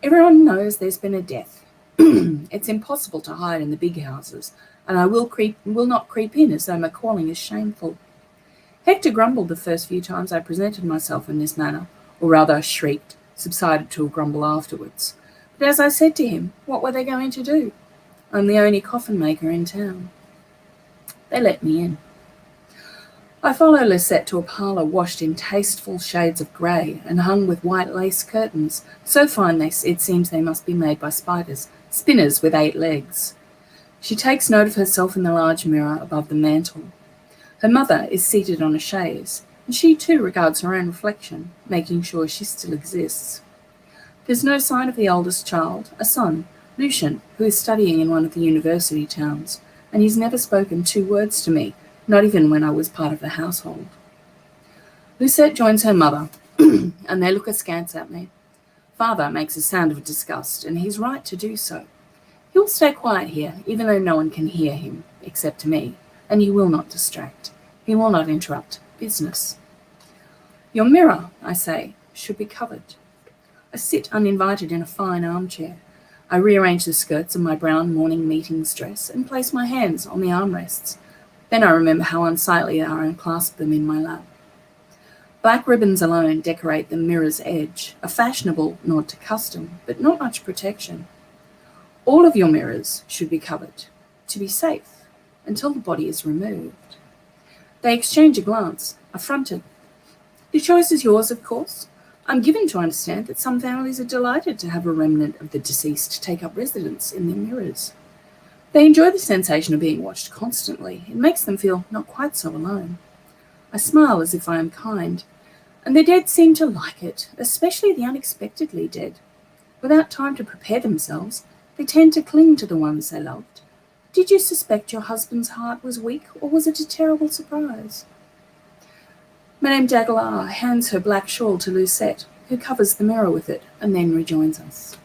Everyone knows there's been a death. It's impossible to hide in the big houses, and I will not creep in as though my calling is shameful. Hector grumbled the first few times I presented myself in this manner, or rather shrieked, subsided to a grumble afterwards. But as I said to him, what were they going to do? I'm the only coffin maker in town. They let me in. I follow Lisette to a parlour washed in tasteful shades of grey and hung with white lace curtains, so fine it seems they must be made by spiders, spinners with 8 legs. She takes note of herself in the large mirror above the mantel. Her mother is seated on a chaise, and she too regards her own reflection, making sure she still exists. There's no sign of the oldest child, a son, Lucian, who is studying in one of the university towns, and he's never spoken 2 words to me, not even when I was part of the household. Lucette joins her mother, and they look askance at me. Father makes a sound of disgust, and he's right to do so. He'll stay quiet here, even though no one can hear him, except me, and he will not distract. He will not interrupt business. Your mirror, I say, should be covered. I sit uninvited in a fine armchair. I rearrange the skirts of my brown morning meetings dress and place my hands on the armrests. Then I remember how unsightly they are and clasp them in my lap. Black ribbons alone decorate the mirror's edge, a fashionable nod to custom, but not much protection. All of your mirrors should be covered, to be safe, until the body is removed. They exchange a glance, affronted. The choice is yours, of course. I'm given to understand that some families are delighted to have a remnant of the deceased take up residence in their mirrors. They enjoy the sensation of being watched constantly. It makes them feel not quite so alone. I smile as if I am kind. And the dead seem to like it, especially the unexpectedly dead. Without time to prepare themselves, they tend to cling to the ones they loved. Did you suspect your husband's heart was weak, or was it a terrible surprise? Madame Danglars hands her black shawl to Lucette, who covers the mirror with it, and then rejoins us.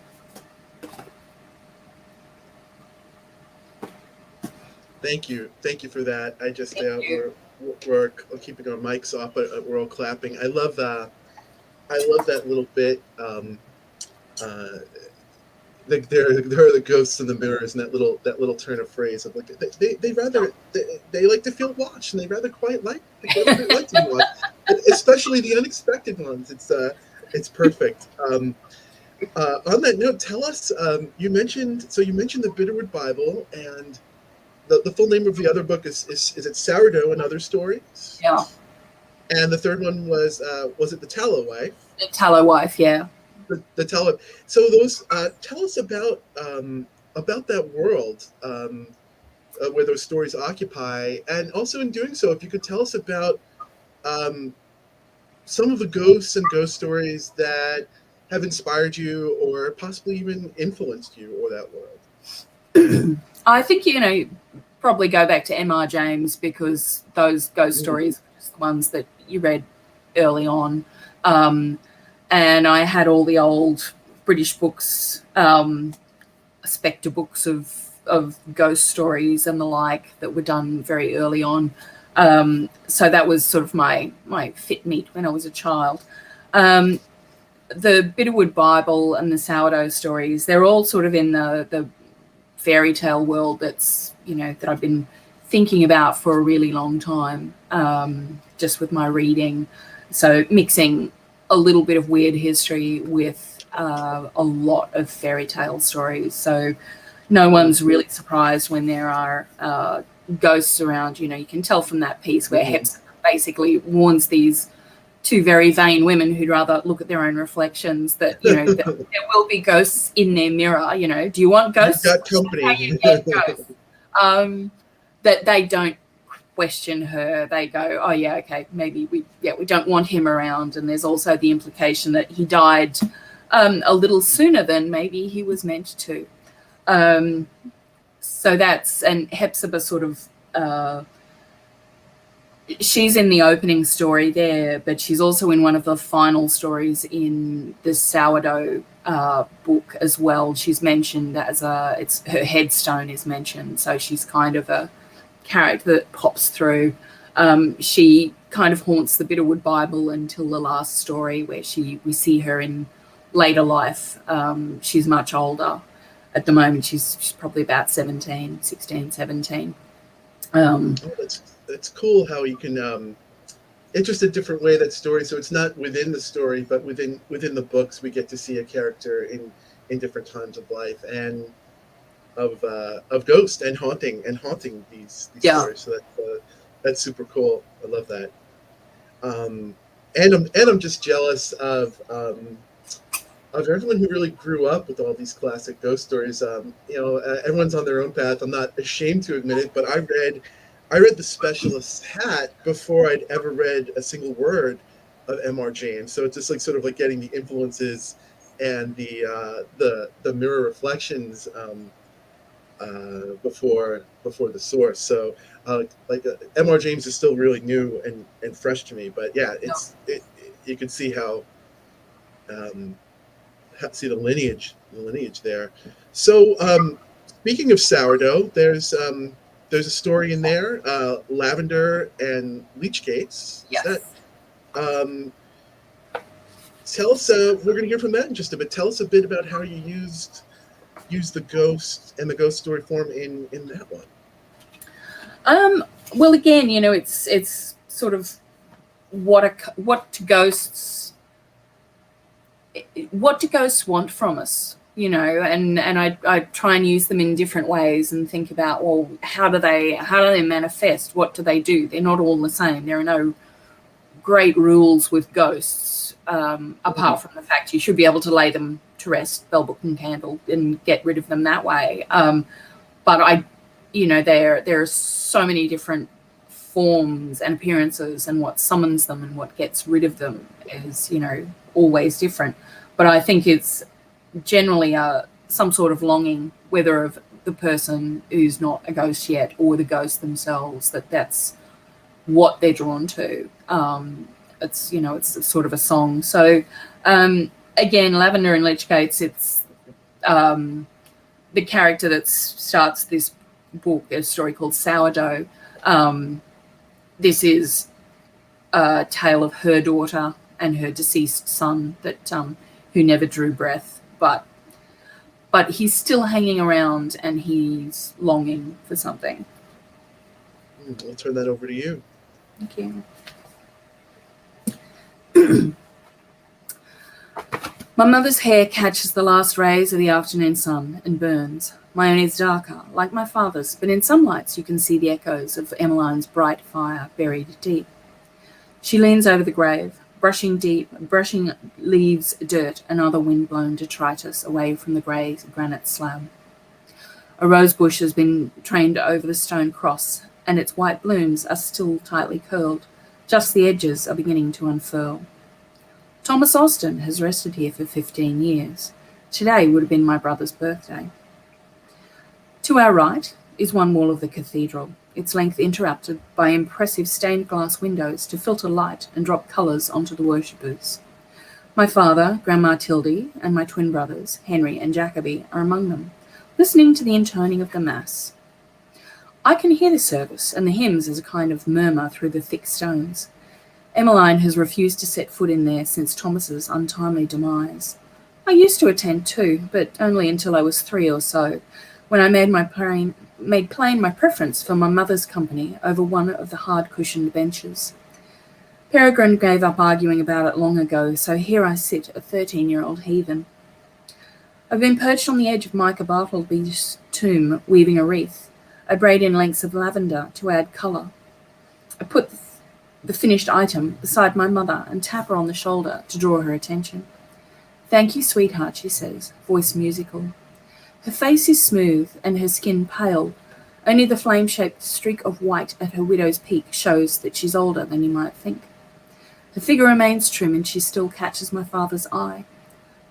Thank you for that. I just we're keeping our mics off, but we're all clapping. I love that little bit. Like there are the ghosts in the mirrors, and that little turn of phrase of like they like to feel watched, and they rather quite like to be watched, especially the unexpected ones. It's perfect. On that note, tell us. You mentioned the Bitterwood Bible, and the full name of the other book is it Sourdough and Other Stories? Yeah. And the third one was it The Tallow Wife? The Tallow Wife, yeah. The Tallow. So those tell us about that world where those stories occupy, and also in doing so, if you could tell us about some of the ghosts and ghost stories that have inspired you, or possibly even influenced you, or that world. I think probably go back to M.R. James, because those ghost stories are just the ones that you read early on. And I had all the old British books, spectre books of ghost stories and the like that were done very early on. So that was sort of my fit meat when I was a child. The Bitterwood Bible and the Sourdough Stories, they're all sort of in the fairy tale world that's, that I've been thinking about for a really long time, just with my reading. So mixing a little bit of weird history with a lot of fairy tale stories. So no one's really surprised when there are ghosts around. You can tell from that piece where Hepzibah basically warns these two very vain women who'd rather look at their own reflections that, that there will be ghosts in their mirror. Do you want ghosts? You've got company. You get ghosts. That they don't question her. They go, oh yeah, okay, maybe we don't want him around. And there's also the implication that he died a little sooner than maybe he was meant to. So that's, and Hepzibah sort of, she's in the opening story there, but she's also in one of the final stories in the Sourdough book as well. She's mentioned as her headstone is mentioned, so she's kind of a character that pops through. She kind of haunts the Bitterwood Bible until the last story, where we see her in later life. She's much older. At the moment, she's probably about 16, 17. That's cool how you can it's just a different way that story. So it's not within the story, but within the books, we get to see a character in different times of life and of ghost and haunting these stories. So that's super cool. I love that. And I'm just jealous of everyone who really grew up with all these classic ghost stories. Everyone's on their own path. I'm not ashamed to admit it, but I read The Specialist's Hat before I'd ever read a single word of M.R. James. So it's just like sort of like getting the influences and the mirror reflections before the source. So M.R. James is still really new and fresh to me. But yeah, you can see how see the lineage there. So speaking of sourdough, there's a story in there, Lavender and Leach Gates. Yes. Tell us, we're going to hear from that in just a bit. Tell us a bit about how you used the ghost and the ghost story form in that one. Well, again, it's sort of what do ghosts want from us, and I try and use them in different ways and think about, well, how do they manifest? What do they do? They're not all the same. There are no great rules with ghosts, apart from the fact you should be able to lay them to rest, bell, book, and candle, and get rid of them that way. But there are so many different forms and appearances and what summons them and what gets rid of them is, always different. But I think it's generally some sort of longing, whether of the person who's not a ghost yet or the ghost themselves, that's what they're drawn to. It's sort of a song. So again, Lavender and Lechgates, it's the character that starts this book, a story called Sourdough. This is a tale of her daughter and her deceased son that who never drew breath, but he's still hanging around and he's longing for something. I'll turn that over to you. Thank you. My mother's hair catches the last rays of the afternoon sun and burns. My own is darker, like my father's, but in some lights you can see the echoes of Emmeline's bright fire buried deep. She leans over the grave, brushing leaves, dirt, and other wind-blown detritus away from the grey granite slab. A rose bush has been trained over the stone cross, and its white blooms are still tightly curled. Just the edges are beginning to unfurl. Thomas Austin has rested here for 15 years. Today would have been my brother's birthday. To our right is one wall of the cathedral, its length interrupted by impressive stained glass windows to filter light and drop colours onto the worshippers. My father, Grandma Tildy, and my twin brothers, Henry and Jacoby, are among them, listening to the intoning of the Mass. I can hear the service and the hymns as a kind of murmur through the thick stones. Emmeline has refused to set foot in there since Thomas's untimely demise. I used to attend too, but only until I was 3 or so, when I made plain my preference for my mother's company over one of the hard-cushioned benches. Peregrine gave up arguing about it long ago, so here I sit, a 13-year-old heathen. I've been perched on the edge of Micah Bartleby's tomb, weaving a wreath. I braid in lengths of lavender to add colour. I put the finished item beside my mother and tap her on the shoulder to draw her attention. "Thank you, sweetheart," she says, voice musical. Her face is smooth and her skin pale. Only the flame-shaped streak of white at her widow's peak shows that she's older than you might think. Her figure remains trim and she still catches my father's eye.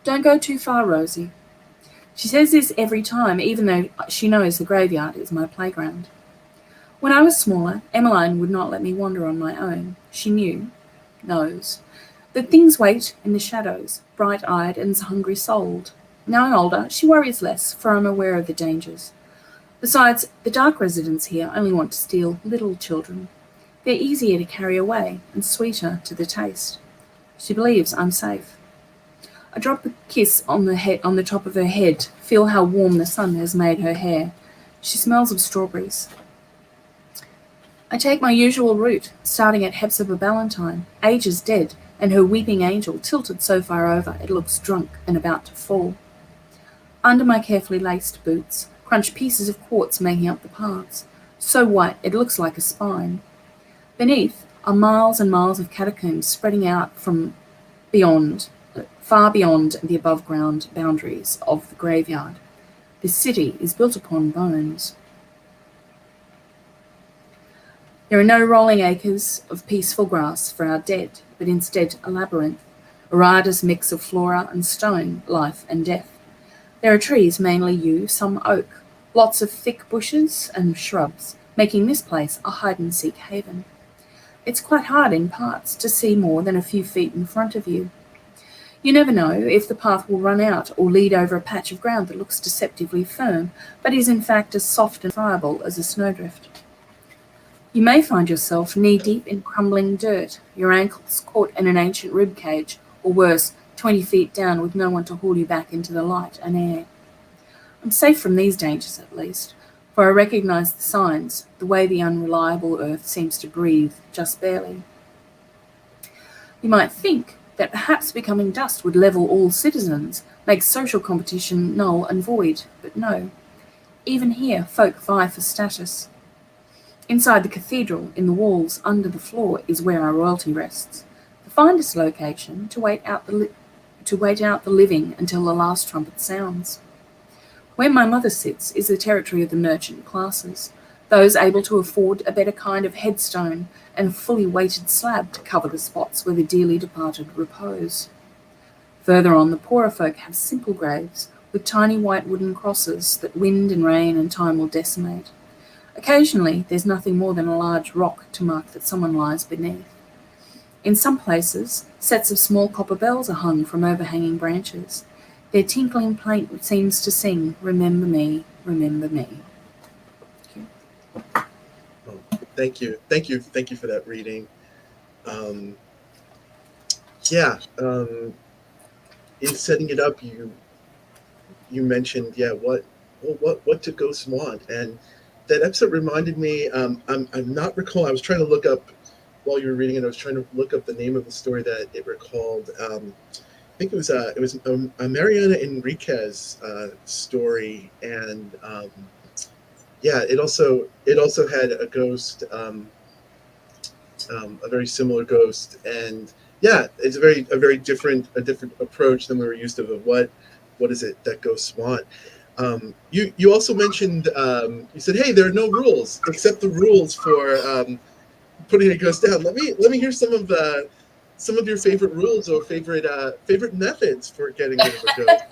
"Don't go too far, Rosie." She says this every time, even though she knows the graveyard is my playground. When I was smaller, Emmeline would not let me wander on my own. She knows, that things wait in the shadows, bright-eyed and hungry-souled. Now I'm older, she worries less, for I'm aware of the dangers. Besides, the dark residents here only want to steal little children. They're easier to carry away and sweeter to the taste. She believes I'm safe. I drop a kiss on the top of her head, feel how warm the sun has made her hair. She smells of strawberries. I take my usual route, starting at Hepzibah Ballantyne, ages dead, and her weeping angel tilted so far over it looks drunk and about to fall. Under my carefully laced boots, crunch pieces of quartz making up the paths, so white it looks like a spine. Beneath are miles and miles of catacombs spreading out from far beyond the above-ground boundaries of the graveyard. This city is built upon bones. There are no rolling acres of peaceful grass for our dead, but instead a labyrinth, a riotous mix of flora and stone, life and death. There are trees, mainly yew, some oak, lots of thick bushes and shrubs, making this place a hide-and-seek haven. It's quite hard in parts to see more than a few feet in front of you. You never know if the path will run out or lead over a patch of ground that looks deceptively firm, but is in fact as soft and friable as a snowdrift. You may find yourself knee-deep in crumbling dirt, your ankles caught in an ancient rib cage, or worse, 20 feet down with no one to haul you back into the light and air. I'm safe from these dangers at least, for I recognize the signs, the way the unreliable earth seems to breathe, just barely. You might think that perhaps becoming dust would level all citizens, make social competition null and void, but no. Even here, folk vie for status. Inside the cathedral, in the walls, under the floor, is where our royalty rests. The finest location to wait out the living until the last trumpet sounds. Where my mother sits is the territory of the merchant classes. those able to afford a better kind of headstone and fully weighted slab to cover the spots where the dearly departed repose. Further on, the poorer folk have simple graves with tiny white wooden crosses that wind and rain and time will decimate. Occasionally, there's nothing more than a large rock to mark that someone lies beneath. In some places, sets of small copper bells are hung from overhanging branches. Their tinkling plaint seems to sing, "Remember me, remember me." Oh, thank you for that reading. In setting it up, you mentioned what do ghosts want, and that episode reminded me. I'm not recalling. I was trying to look up while you were reading it. I was trying to look up the name of the story that it recalled. I think it was a Mariana Enriquez story, and it also had a ghost, a very similar ghost, and it's a very different approach than we were used to. Of what is it that ghosts want? You also mentioned, you said, hey, there are no rules except the rules for putting a ghost down. Let me hear some of your favorite rules or favorite methods for getting rid of a ghost,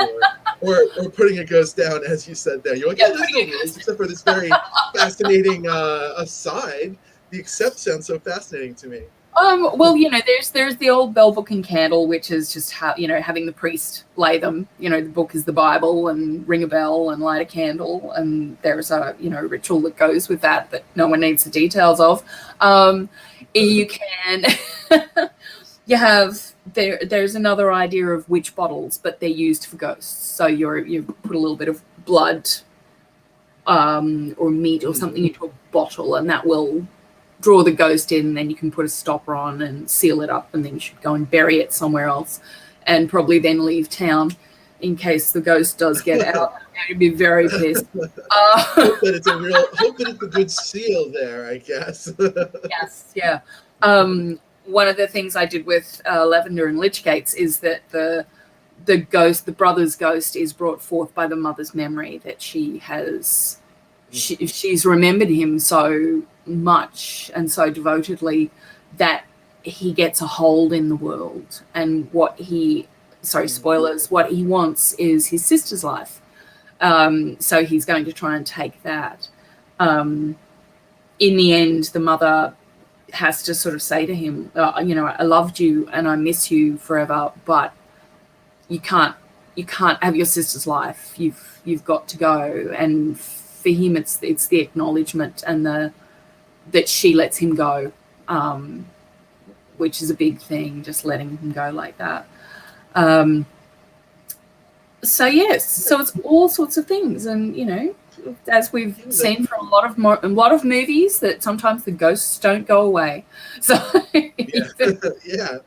or putting a ghost down, as you said there. You're like, there's no rules except for this very fascinating aside. The accept sounds so fascinating to me. Well, there's the old bell, book, and candle, which is just having the priest lay them. The book is the Bible, and ring a bell and light a candle, and there's a ritual that goes with that no one needs the details of. You can you have there's another idea of witch bottles, but they're used for ghosts. So you put a little bit of blood or meat or something into a bottle, and that will draw the ghost in, and then you can put a stopper on and seal it up, and then you should go and bury it somewhere else, and probably then leave town in case the ghost does get out. You'd be very pissed. Hope that it's a good seal there, I guess. Yes, yeah. One of the things I did with Lavender and Lichgates is that the brother's ghost is brought forth by the mother's memory, that she's remembered him so much and so devotedly that he gets a hold in the world, and spoilers, what he wants is his sister's life. So he's going to try and take that. In the end, the mother has to sort of say to him, I loved you and I miss you forever, but you can't have your sister's life. You've got to go. And for him, it's the acknowledgement and that she lets him go, which is a big thing, just letting him go like that. So it's all sorts of things, and as we've seen from a lot of movies, that sometimes the ghosts don't go away. So yeah,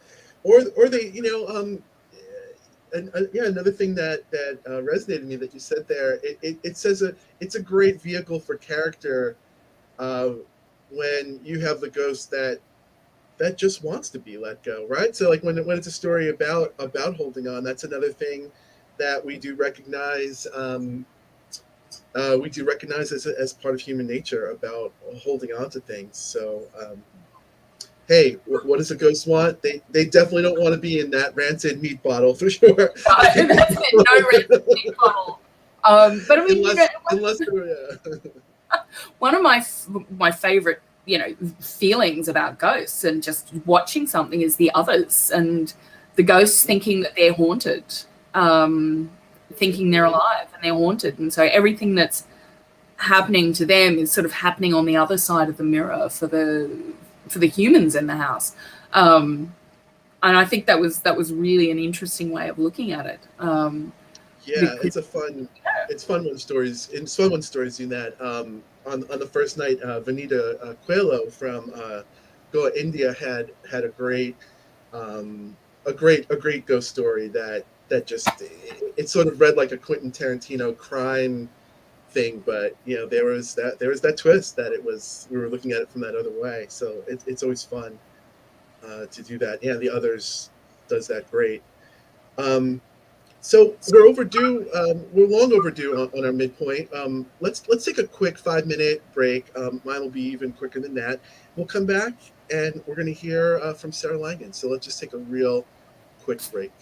or they another thing that resonated with me that you said there, it says it's a great vehicle for character when you have the ghost that just wants to be let go, right? So like when it's a story about holding on, that's another thing that we do recognize. As part of human nature about holding on to things. So, hey, what does a ghost want? They definitely don't want to be in that rancid meat bottle for sure. No rancid meat bottle. But I mean, unless one of my favorite, feelings about ghosts and just watching something is the others, and the ghosts thinking that they're haunted, thinking they're alive and they're haunted, and so everything that's happening to them is sort of happening on the other side of the mirror for the humans in the house. And I think that was really an interesting way of looking at it. It's fun when stories do that. On the first night, Vanita Coelho from Goa, India had a great ghost story that just it sort of read like a Quentin Tarantino crime thing, but there was that twist that we were looking at it from that other way. So it's always fun to do that. Yeah, the others does that great. So we're overdue. We're long overdue on our midpoint. Let's take a quick 5 minute break. Mine will be even quicker than that. We'll come back and we're going to hear from Sarah Langan. So let's just take a real quick break.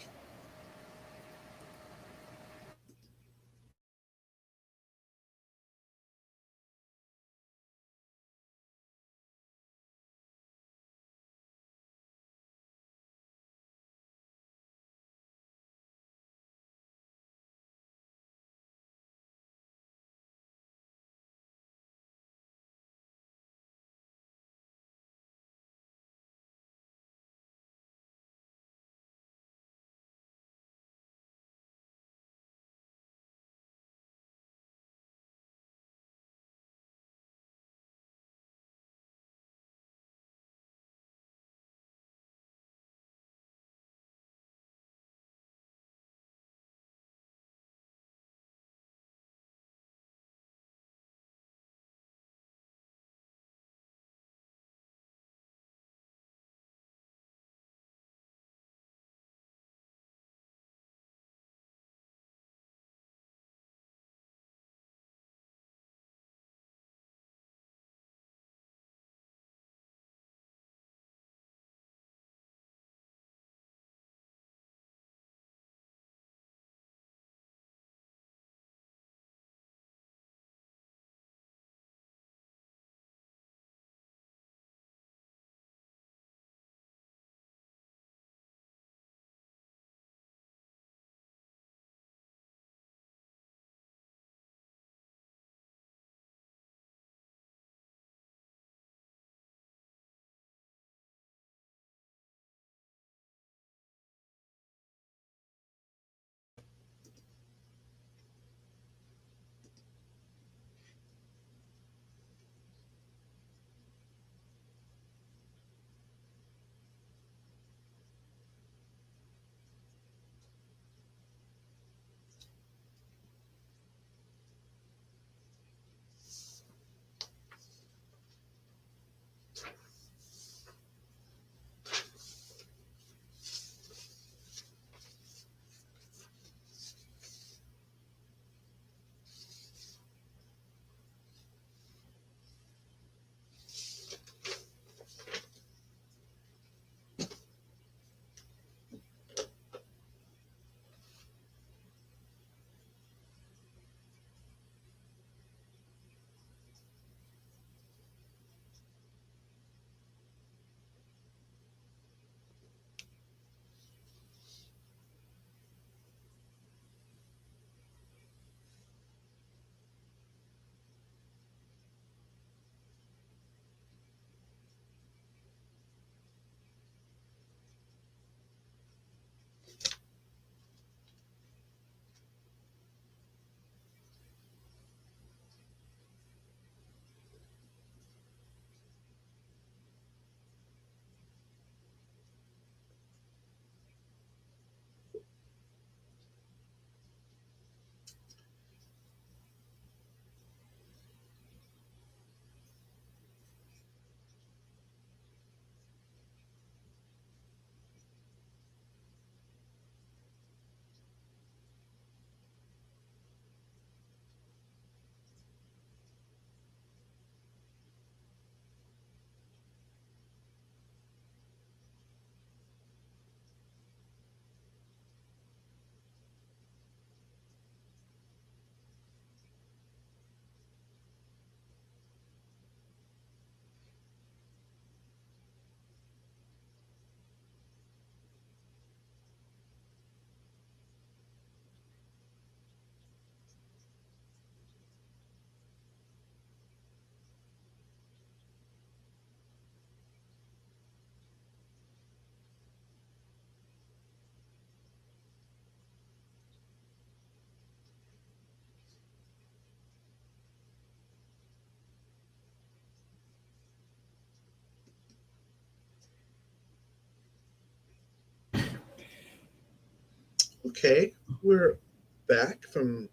Okay, we're back from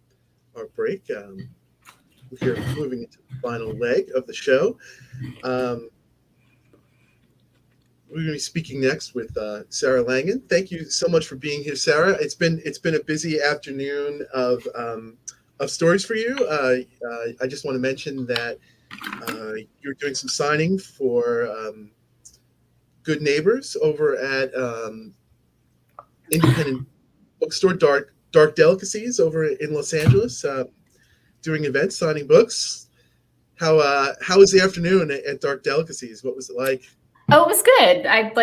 our break. We're moving into the final leg of the show. Um, we're going to be speaking next with Sarah Langan. Thank you so much for being here, Sarah. It's been a busy afternoon of stories for you. I just want to mention that you're doing some signing for Good Neighbors over at independent bookstore Dark Delicacies over in Los Angeles, doing events, signing books. How was the afternoon at Dark Delicacies? What was it like? Oh, it was good. I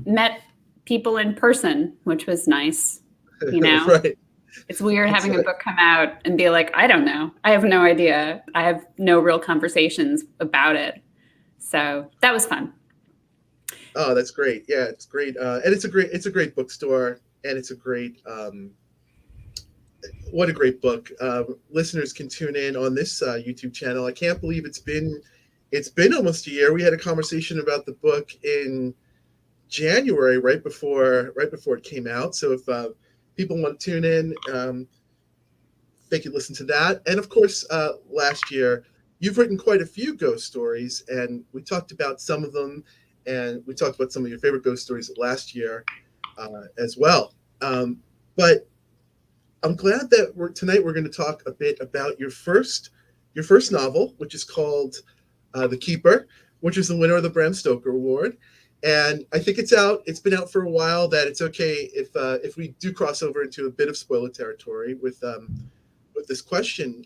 met people in person, which was nice. Right. It's weird having a book come out and be like, I don't know. I have no idea. I have no real conversations about it. So that was fun. Oh, that's great. Yeah, it's great. And it's a great bookstore, and it's a great what a great book. Listeners can tune in on this YouTube channel. I can't believe it's been almost a year. We had a conversation about the book in January, right before it came out. So if people want to tune in, they could listen to that. And of course, last year, you've written quite a few ghost stories, and we talked about some of them, and we talked about some of your favorite ghost stories last year as well. But I'm glad that tonight we're going to talk a bit about your first novel, which is called The Keeper, which is the winner of the Bram Stoker Award. And I think it's been out for a while, that it's okay if we do cross over into a bit of spoiler territory with this question.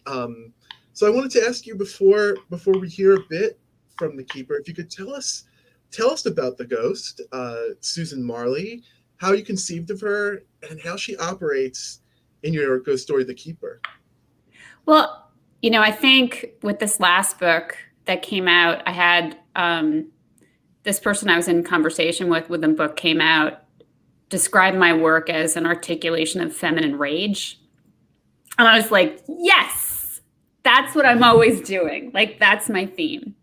So I wanted to ask you before we hear a bit from The Keeper, if you could tell us about the ghost, Susan Marley, how you conceived of her, and how she operates in your ghost story, The Keeper. Well, I think with this last book that came out, I had this person I was in conversation with when the book came out describe my work as an articulation of feminine rage. And I was like, yes, that's what I'm always doing. Like, that's my theme.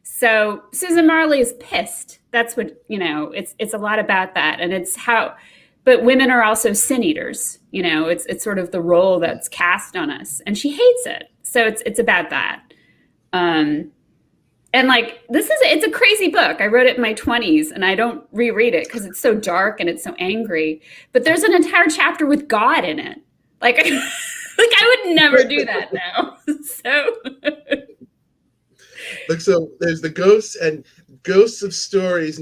So Susan Marley is pissed. That's what, it's a lot about that. And it's but women are also sin eaters. It's sort of the role that's cast on us, and she hates it. So it's about that. And like, it's a crazy book. I wrote it in my 20s, and I don't reread it because it's so dark and it's so angry. But there's an entire chapter with God in it. Like, I would never do that now. So there's the ghosts and ghosts of stories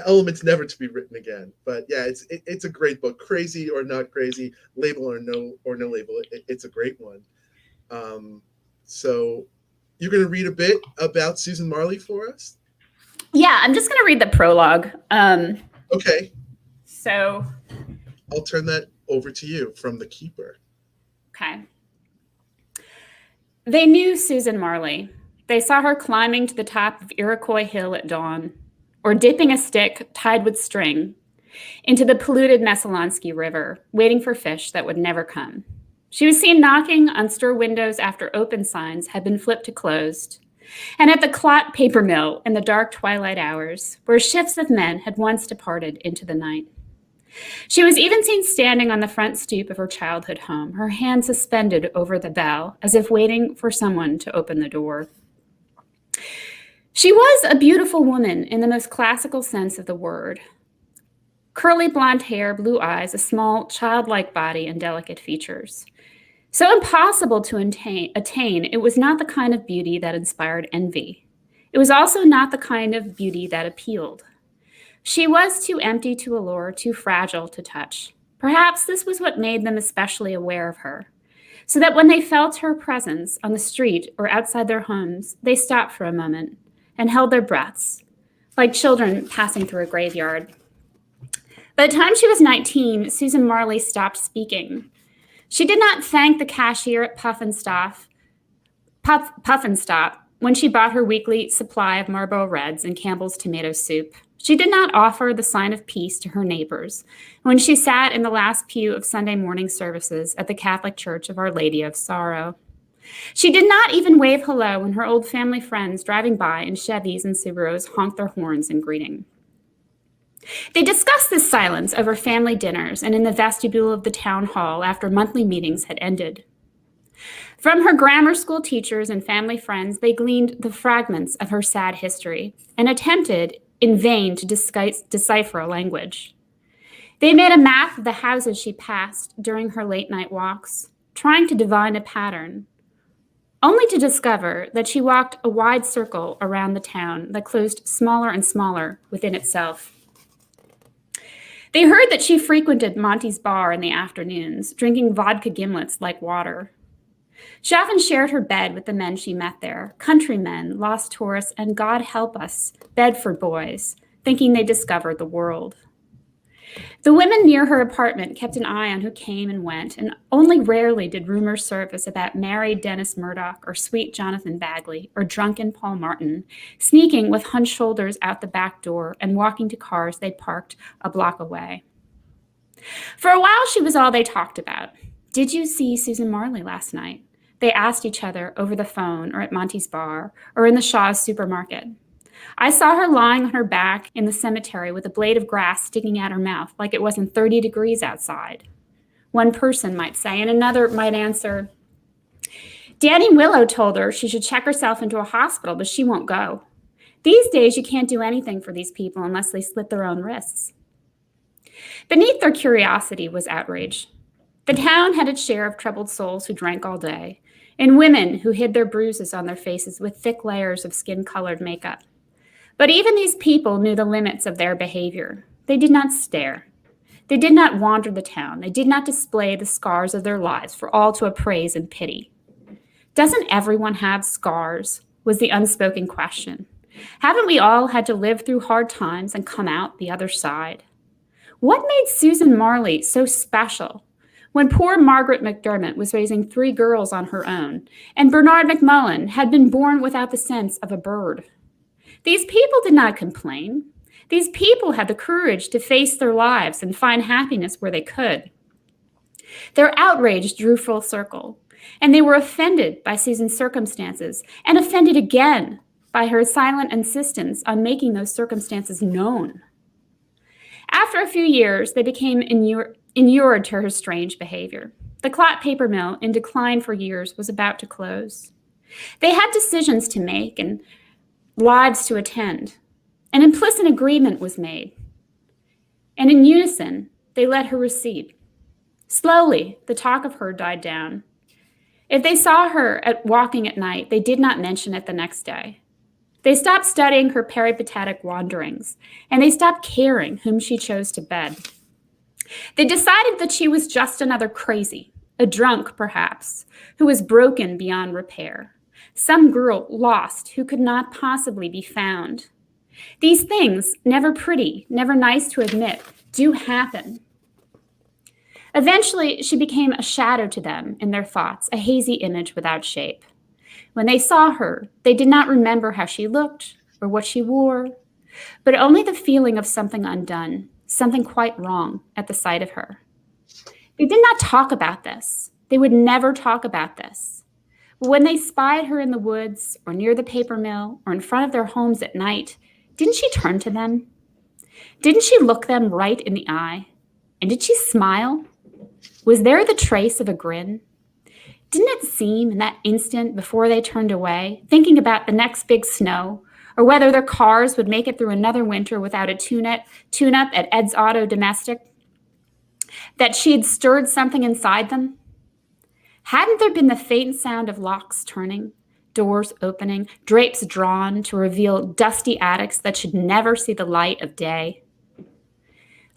elements never to be written again. But yeah, it's a great book. Crazy or not crazy, label or no label, it's a great one. So you're going to read a bit about Susan Marley for us? Yeah, I'm just going to read the prologue. Okay. So I'll turn that over to you from The Keeper. Okay. They knew Susan Marley. They saw her climbing to the top of Iroquois Hill at dawn, or dipping a stick tied with string into the polluted Messalonsky River, waiting for fish that would never come. She was seen knocking on store windows after open signs had been flipped to closed, and at the Clot paper mill in the dark twilight hours, where shifts of men had once departed into the night. She was even seen standing on the front stoop of her childhood home, her hand suspended over the bell, as if waiting for someone to open the door. She was a beautiful woman in the most classical sense of the word. Curly blonde hair, blue eyes, a small, childlike body, and delicate features. So impossible to attain, it was not the kind of beauty that inspired envy. It was also not the kind of beauty that appealed. She was too empty to allure, too fragile to touch. Perhaps this was what made them especially aware of her, so that when they felt her presence on the street or outside their homes, they stopped for a moment and held their breaths, like children passing through a graveyard. By the time she was 19, Susan Marley stopped speaking. She did not thank the cashier at Puff and Stop when she bought her weekly supply of Marlboro Reds and Campbell's tomato soup. She did not offer the sign of peace to her neighbors when she sat in the last pew of Sunday morning services at the Catholic Church of Our Lady of Sorrow. She did not even wave hello when her old family friends driving by in Chevys and Subarus honked their horns in greeting. They discussed this silence over family dinners and in the vestibule of the town hall after monthly meetings had ended. From her grammar school teachers and family friends, they gleaned the fragments of her sad history and attempted, in vain to decipher a language. They made a map of the houses she passed during her late night walks, trying to divine a pattern, only to discover that she walked a wide circle around the town that closed smaller and smaller within itself. They heard that she frequented Monty's bar in the afternoons, drinking vodka gimlets like water. She often shared her bed with the men she met there, countrymen, lost tourists, and God help us, Bedford boys, thinking they discovered the world. The women near her apartment kept an eye on who came and went, and only rarely did rumors surface about married Dennis Murdoch or sweet Jonathan Bagley or drunken Paul Martin, sneaking with hunched shoulders out the back door and walking to cars they parked a block away. For a while, she was all they talked about. Did you see Susan Marley last night? They asked each other over the phone or at Monty's bar or in the Shaw's supermarket. I saw her lying on her back in the cemetery with a blade of grass sticking out her mouth like it wasn't 30 degrees outside. One person might say, and another might answer, Danny Willow told her she should check herself into a hospital, but she won't go. These days, you can't do anything for these people unless they slit their own wrists. Beneath their curiosity was outrage. The town had its share of troubled souls who drank all day, and women who hid their bruises on their faces with thick layers of skin-colored makeup. But even these people knew the limits of their behavior. They did not stare. They did not wander the town. They did not display the scars of their lives for all to appraise and pity. Doesn't everyone have scars? Was the unspoken question. Haven't we all had to live through hard times and come out the other side? What made Susan Marley so special when poor Margaret McDermott was raising 3 girls on her own and Bernard McMullen had been born without the sense of a bird? These people did not complain. These people had the courage to face their lives and find happiness where they could. Their outrage drew full circle, and they were offended by Susan's circumstances and offended again by her silent insistence on making those circumstances known. After a few years, they became inured to her strange behavior. The clot paper mill, in decline for years, was about to close. They had decisions to make and lives to attend. An implicit agreement was made. And in unison, they let her recede. Slowly, the talk of her died down. If they saw her walking at night, they did not mention it the next day. They stopped studying her peripatetic wanderings, and they stopped caring whom she chose to bed. They decided that she was just another crazy, a drunk perhaps, who was broken beyond repair. Some girl lost who could not possibly be found. These things, never pretty, never nice to admit, do happen. Eventually, she became a shadow to them in their thoughts, a hazy image without shape. When they saw her, they did not remember how she looked or what she wore, but only the feeling of something undone, something quite wrong at the sight of her. They did not talk about this. They would never talk about this. But when they spied her in the woods or near the paper mill or in front of their homes at night, didn't she turn to them? Didn't she look them right in the eye? And did she smile? Was there the trace of a grin? Didn't it seem in that instant before they turned away, thinking about the next big snow, or whether their cars would make it through another winter without a tune-up at Ed's Auto Domestic, that she had stirred something inside them? Hadn't there been the faint sound of locks turning, doors opening, drapes drawn to reveal dusty attics that should never see the light of day?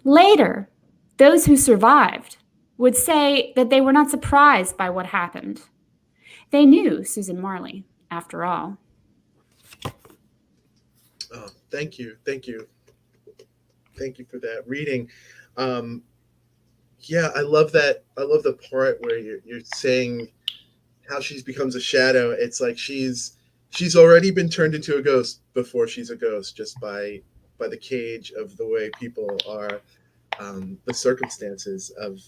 Later, those who survived would say that they were not surprised by what happened. They knew Susan Marley, after all. Oh, thank you for that reading. Yeah, I love that. I love the part where you're saying how she becomes a shadow. It's like she's already been turned into a ghost before she's a ghost, just by the cage of the way people are, the circumstances of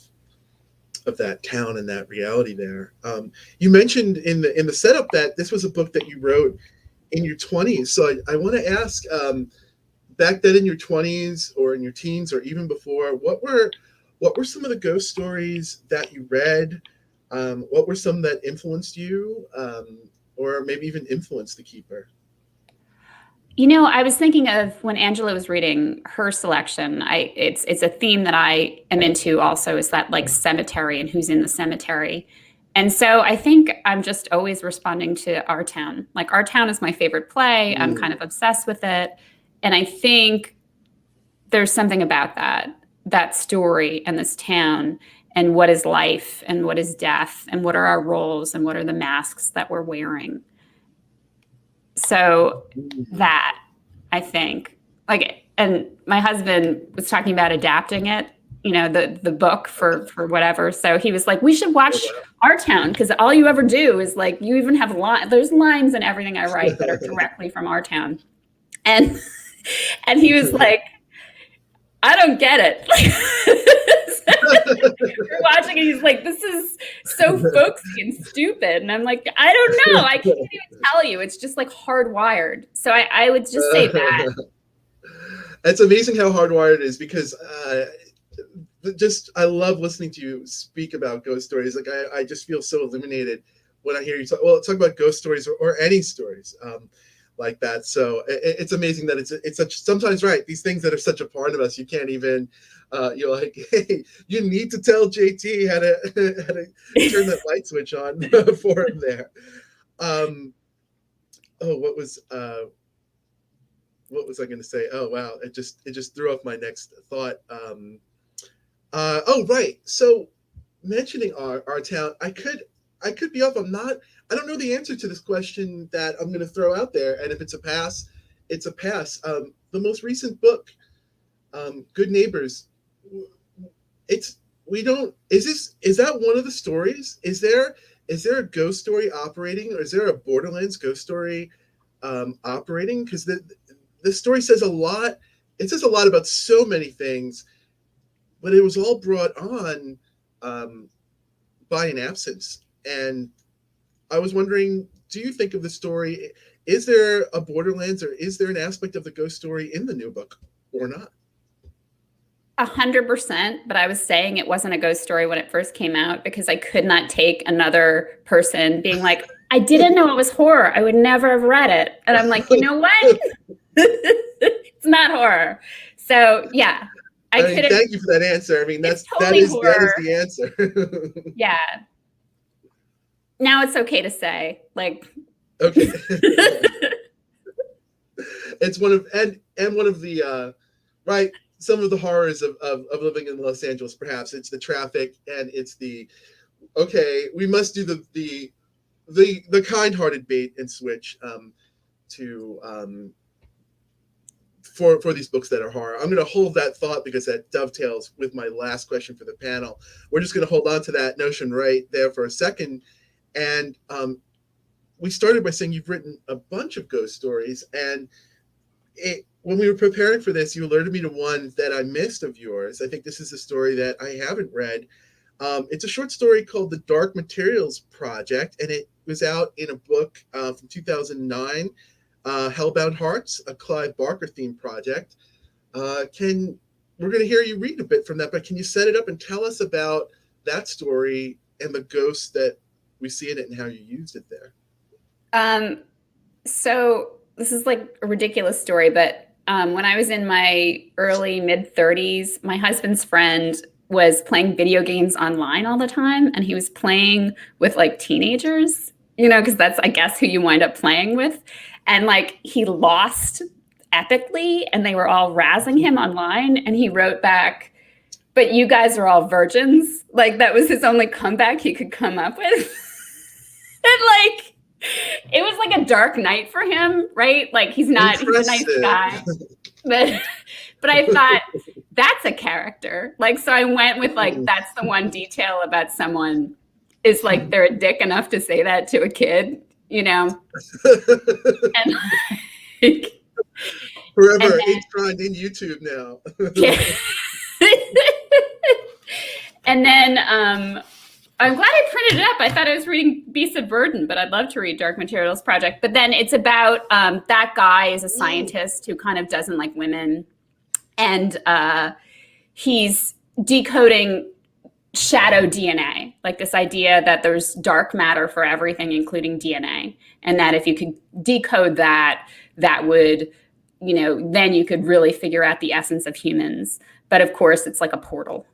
that town and that reality there. You mentioned in the setup that this was a book that you wrote in your 20s. So I want to ask, back then in your 20s or in your teens or even before, what were some of the ghost stories that you read? What were some that influenced you, or maybe even influenced the keeper? You know, I was thinking of when Angela was reading her selection. It's a theme that I am into also, is that like cemetery and who's in the cemetery. And so I think I'm just always responding to Our Town. Like Our Town is my favorite play. I'm kind of obsessed with it. And I think there's something about that story and this town and what is life and what is death and what are our roles and what are the masks that we're wearing. So that, I think, like, and my husband was talking about adapting it, you know, the book for whatever. So he was like, we should watch Our Town, because all you ever do is like, you even have there's lines in everything I write that are directly from Our Town. And he was like, I don't get it. You're watching and he's like, this is so folksy and stupid. And I'm like, I don't know. I can't even tell you. It's just like hardwired. So I would just say that. It's amazing how hardwired it is, because I love listening to you speak about ghost stories. Like I just feel so illuminated when I hear you talk about ghost stories or any stories like that. So it's amazing that it's such, sometimes, right, these things that are such a part of us, you can't even you're like, hey, you need to tell JT how to turn that light switch on for him there. What was I going to say? Oh wow, it just threw off my next thought. Right. So mentioning our town, I could be off. I don't know the answer to this question that I'm going to throw out there, and if it's a pass, it's a pass. The most recent book, Good Neighbors. Is that one of the stories? Is there a ghost story operating, or is there a Borderlands ghost story operating? Because the story says a lot. It says a lot about so many things, but it was all brought on by an absence. And I was wondering, do you think of the story? Is there a Borderlands, or is there an aspect of the ghost story in the new book, or not? 100%, but I was saying it wasn't a ghost story when it first came out because I could not take another person being like, I didn't know it was horror. I would never have read it. And I'm like, you know what? It's not horror. So yeah, thank you for that answer. I mean, that is the answer. Yeah. Now it's okay to say, like, okay. It's one of the right. Some of the horrors of living in Los Angeles, perhaps it's the traffic, and it's we must do the kind-hearted bait and switch for these books that are horror. I'm going to hold that thought because that dovetails with my last question for the panel. We're just going to hold on to that notion right there for a second. And we started by saying you've written a bunch of ghost stories, and when we were preparing for this, you alerted me to one that I missed of yours. I think this is a story that I haven't read. It's a short story called The Dark Materials Project, and it was out in a book from 2009, Hellbound Hearts, a Clive Barker themed project. We're going to hear you read a bit from that, but can you set it up and tell us about that story and the ghosts that we see in it and how you used it there? So this is like a ridiculous story, but when I was in my early mid-30s, my husband's friend was playing video games online all the time, and he was playing with like teenagers, you know, because that's, I guess, who you wind up playing with. And like he lost epically, and they were all razzing him online, and he wrote back, but you guys are all virgins. Like that was his only comeback he could come up with. And like, it was like a dark night for him, right? Like he's a nice guy, but I thought that's a character. Like, so I went with like, that's the one detail about someone is like, they're a dick enough to say that to a kid, you know? And like, forever enshrined in YouTube now. Yeah. And then, I'm glad I printed it up. I thought I was reading Beasts of Burden, but I'd love to read Dark Materials Project. But then it's about that guy is a scientist who kind of doesn't like women. And he's decoding shadow DNA, like this idea that there's dark matter for everything, including DNA. And that if you could decode that, that would then you could really figure out the essence of humans. But of course, it's like a portal.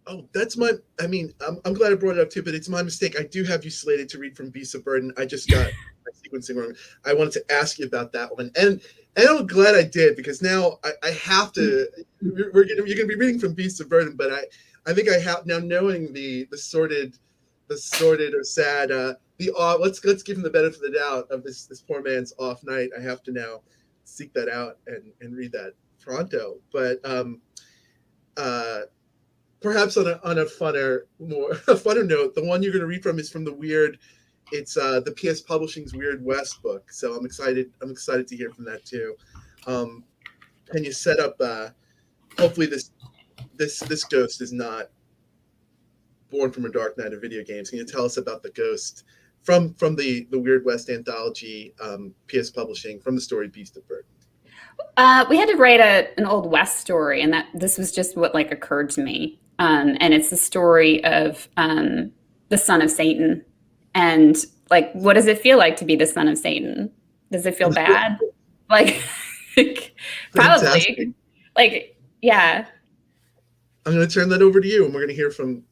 Oh, I'm glad I brought it up too, but it's my mistake. I do have you slated to read from Beasts of Burden. I just got my sequencing wrong. I wanted to ask you about that one. And I'm glad I did, because now I have to, you're going to be reading from Beasts of Burden, but I think I have now, knowing the sordid or sad, let's give him the benefit of the doubt of this poor man's off night. I have to now seek that out and read that pronto. But perhaps on a funner note, the one you're going to read from is from it's the PS Publishing's Weird West book. So I'm excited to hear from that too. Can you set up? Hopefully this ghost is not born from a dark night of video games. Can you tell us about the ghost from the Weird West anthology, PS Publishing, from the story Beast of Burden? We had to write an Old West story, and this was just what occurred to me. And it's the story of the son of Satan. And what does it feel like to be the son of Satan? Does it feel bad? Probably. Yeah. I'm going to turn that over to you, and we're going to hear from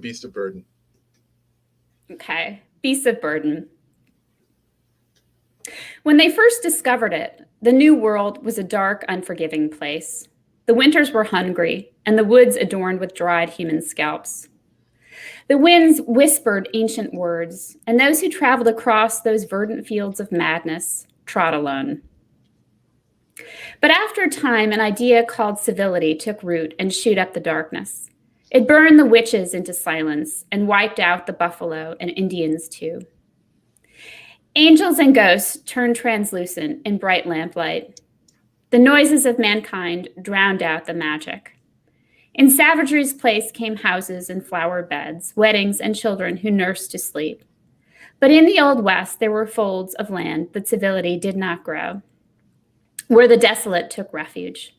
Beast of Burden. Okay. Beast of Burden. When they first discovered it, the New World was a dark, unforgiving place. The winters were hungry, and the woods adorned with dried human scalps. The winds whispered ancient words, and those who traveled across those verdant fields of madness trod alone. But after a time, an idea called civility took root and shoot up the darkness. It burned the witches into silence and wiped out the buffalo and Indians too. Angels and ghosts turned translucent in bright lamplight. The noises of mankind drowned out the magic. In savagery's place came houses and flower beds, weddings and children who nursed to sleep. But in the Old West, there were folds of land that civility did not grow, where the desolate took refuge.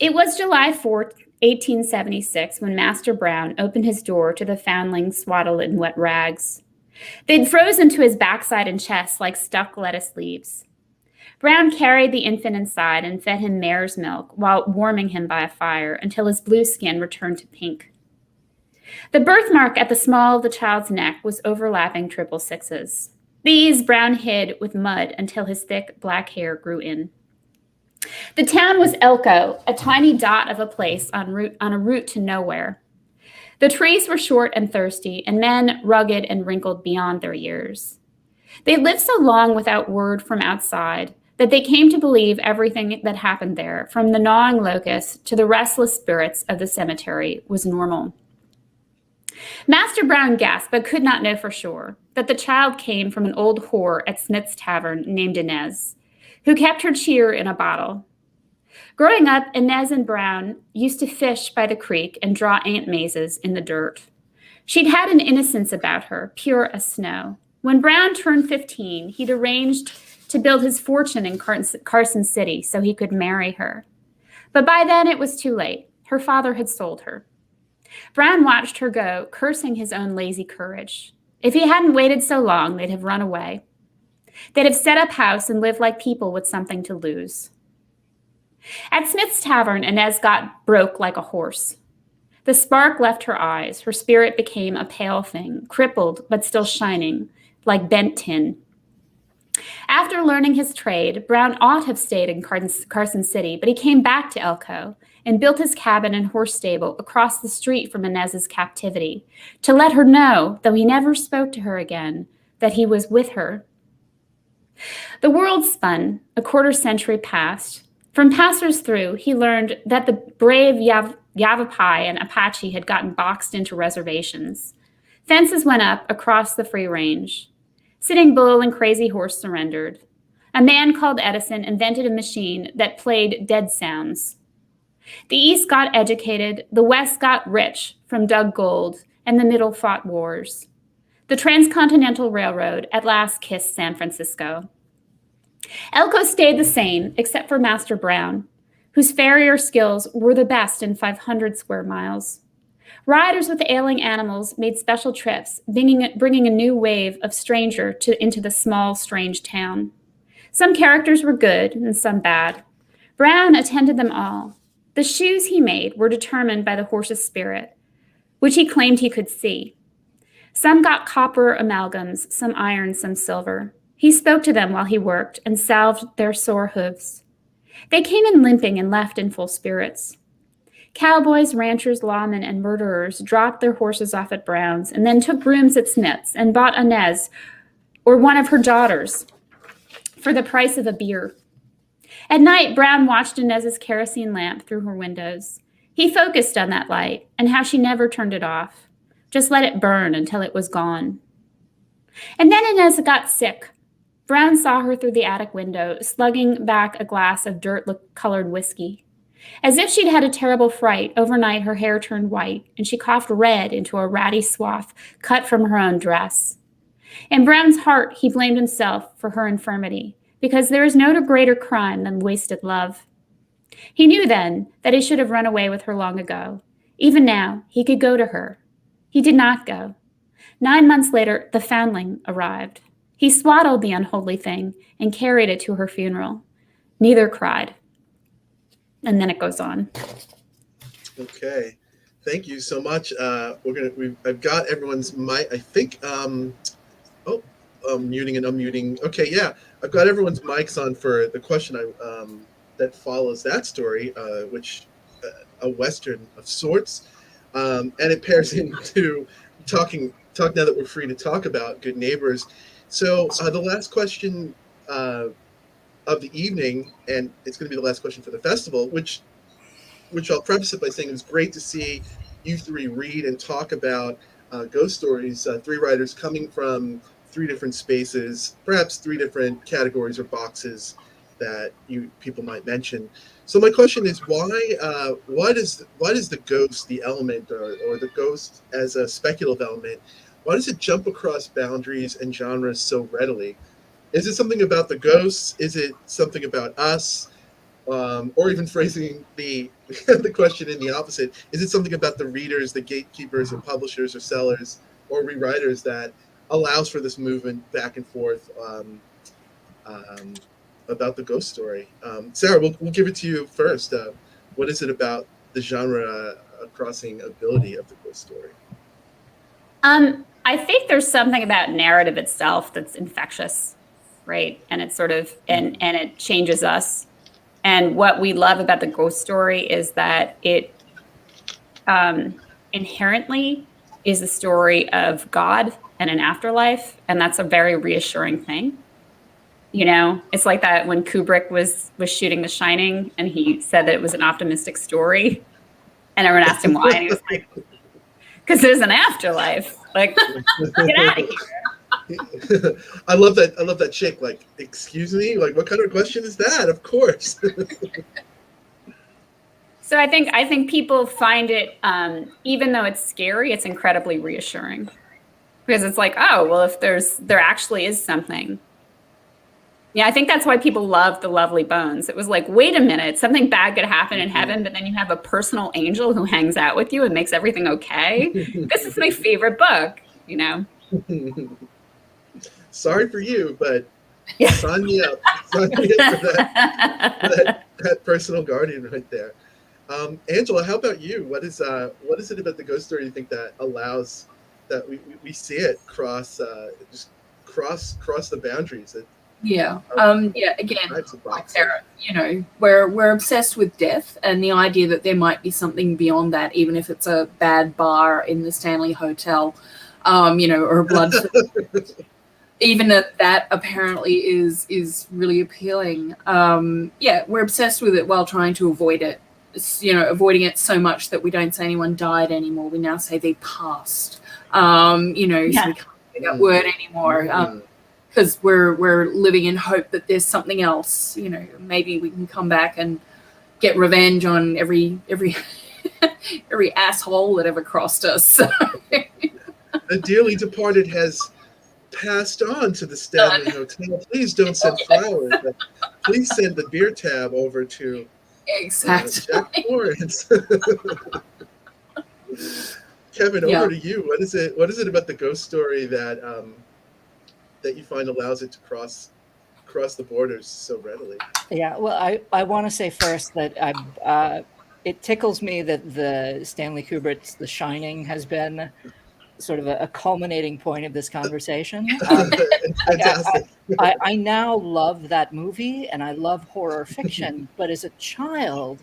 It was July 4th, 1876, when Master Brown opened his door to the foundling swaddled in wet rags. They'd frozen to his backside and chest like stuck lettuce leaves. Brown carried the infant inside and fed him mare's milk while warming him by a fire until his blue skin returned to pink. The birthmark at the small of the child's neck was overlapping 666s. These Brown hid with mud until his thick black hair grew in. The town was Elko, a tiny dot of a place on a route to nowhere. The trees were short and thirsty, and men rugged and wrinkled beyond their years. They lived so long without word from outside that they came to believe everything that happened there, from the gnawing locust to the restless spirits of the cemetery, was normal. Master Brown gasped, but could not know for sure, that the child came from an old whore at Smith's Tavern named Inez, who kept her cheer in a bottle. Growing up, Inez and Brown used to fish by the creek and draw ant mazes in the dirt. She'd had an innocence about her, pure as snow. When Brown turned 15, he'd arranged to build his fortune in Carson City so he could marry her. But by then it was too late. Her father had sold her. Brown watched her go, cursing his own lazy courage. If he hadn't waited so long, they'd have run away. They'd have set up house and lived like people with something to lose. At Smith's Tavern, Inez got broke like a horse. The spark left her eyes. Her spirit became a pale thing, crippled but still shining, like bent tin. After learning his trade, Brown ought have stayed in Carson City, but he came back to Elko and built his cabin and horse stable across the street from Inez's captivity to let her know, though he never spoke to her again, that he was with her. The world spun. A quarter century passed. From passers through, he learned that the brave Yavapai and Apache had gotten boxed into reservations. Fences went up across the free range. Sitting Bull and Crazy Horse surrendered. A man called Edison invented a machine that played dead sounds. The East got educated, the West got rich from dug gold, and the Middle fought wars. The Transcontinental Railroad at last kissed San Francisco. Elko stayed the same, except for Master Brown, whose farrier skills were the best in 500 square miles. Riders with ailing animals made special trips, bringing a new wave of stranger into the small, strange town. Some characters were good and some bad. Brown attended them all. The shoes he made were determined by the horse's spirit, which he claimed he could see. Some got copper amalgams, some iron, some silver. He spoke to them while he worked and salved their sore hooves. They came in limping and left in full spirits. Cowboys, ranchers, lawmen, and murderers dropped their horses off at Brown's and then took rooms at Smith's and bought Inez or one of her daughters for the price of a beer. At night, Brown watched Inez's kerosene lamp through her windows. He focused on that light and how she never turned it off. Just let it burn until it was gone. And then Inez got sick. Brown saw her through the attic window, slugging back a glass of dirt-colored whiskey. As if she'd had a terrible fright, overnight her hair turned white, and she coughed red into a ratty swath cut from her own dress. In Brown's heart, he blamed himself for her infirmity, because there is no greater crime than wasted love. He knew then that he should have run away with her long ago. Even now, he could go to her. He did not go. 9 months later, the foundling arrived. He swaddled the unholy thing and carried it to her funeral. Neither cried. And then it goes on. Okay, thank you so much. I've got everyone's mic. I think. Muting and unmuting. Okay, yeah, I've got everyone's mics on for the question that follows that story, which a western of sorts, and it pairs into talking now that we're free to talk about Good Neighbors. So the last question of the evening, and it's going to be the last question for the festival, which I'll preface it by saying it was great to see you three read and talk about ghost stories, three writers coming from three different spaces, perhaps three different categories or boxes that people might mention. So my question is, why does the ghost, the element, or the ghost as a speculative element, why does it jump across boundaries and genres so readily? Is it something about the ghosts? Is it something about us? Or even phrasing the question in the opposite, is it something about the readers, the gatekeepers, or publishers, or sellers, or rewriters that allows for this movement back and forth about the ghost story? Sarah, we'll give it to you first. What is it about the genre crossing ability of the ghost story? I think there's something about narrative itself that's infectious, right? And it's sort of, and it changes us. And what we love about the ghost story is that it inherently is the story of God and an afterlife. And that's a very reassuring thing. You know, it's like that when Kubrick was shooting The Shining and he said that it was an optimistic story. And everyone asked him why. And he was like, because there's an afterlife. Like, get out of here. I love that chick. Like, excuse me? Like, what kind of question is that? Of course. So I think people find it, even though it's scary, it's incredibly reassuring. Because it's like, oh, well, if there actually is something. Yeah, I think that's why people love The Lovely Bones. It was like, wait a minute, something bad could happen in heaven, but then you have a personal angel who hangs out with you and makes everything okay. This is my favorite book, you know. Sorry for you, but sign me up. Sign me up for that personal guardian right there. Angela, how about you? What is it about the ghost story you think that allows that we see it cross the boundaries? Again, like Sarah, you know, we're obsessed with death and the idea that there might be something beyond that, even if it's a bad bar in the Stanley Hotel, you know, or a blood. Even that apparently is really appealing. We're obsessed with it while trying to avoid it. You know, avoiding it so much that we don't say anyone died anymore. We now say they passed. You know, so we can't say that word anymore. Because we're living in hope that there's something else, you know, maybe we can come back and get revenge on every every asshole that ever crossed us. The dearly departed has passed on to the Stanley Hotel. Please don't send flowers. Please send the beer tab over to Jack Lawrence. Kevin, over to you. What is it about the ghost story that you find allows it to cross across the borders so readily. Yeah, well, I want to say first that it tickles me that the Stanley Kubrick's The Shining has been sort of a culminating point of this conversation. It's fantastic. I now love that movie and I love horror fiction, but as a child,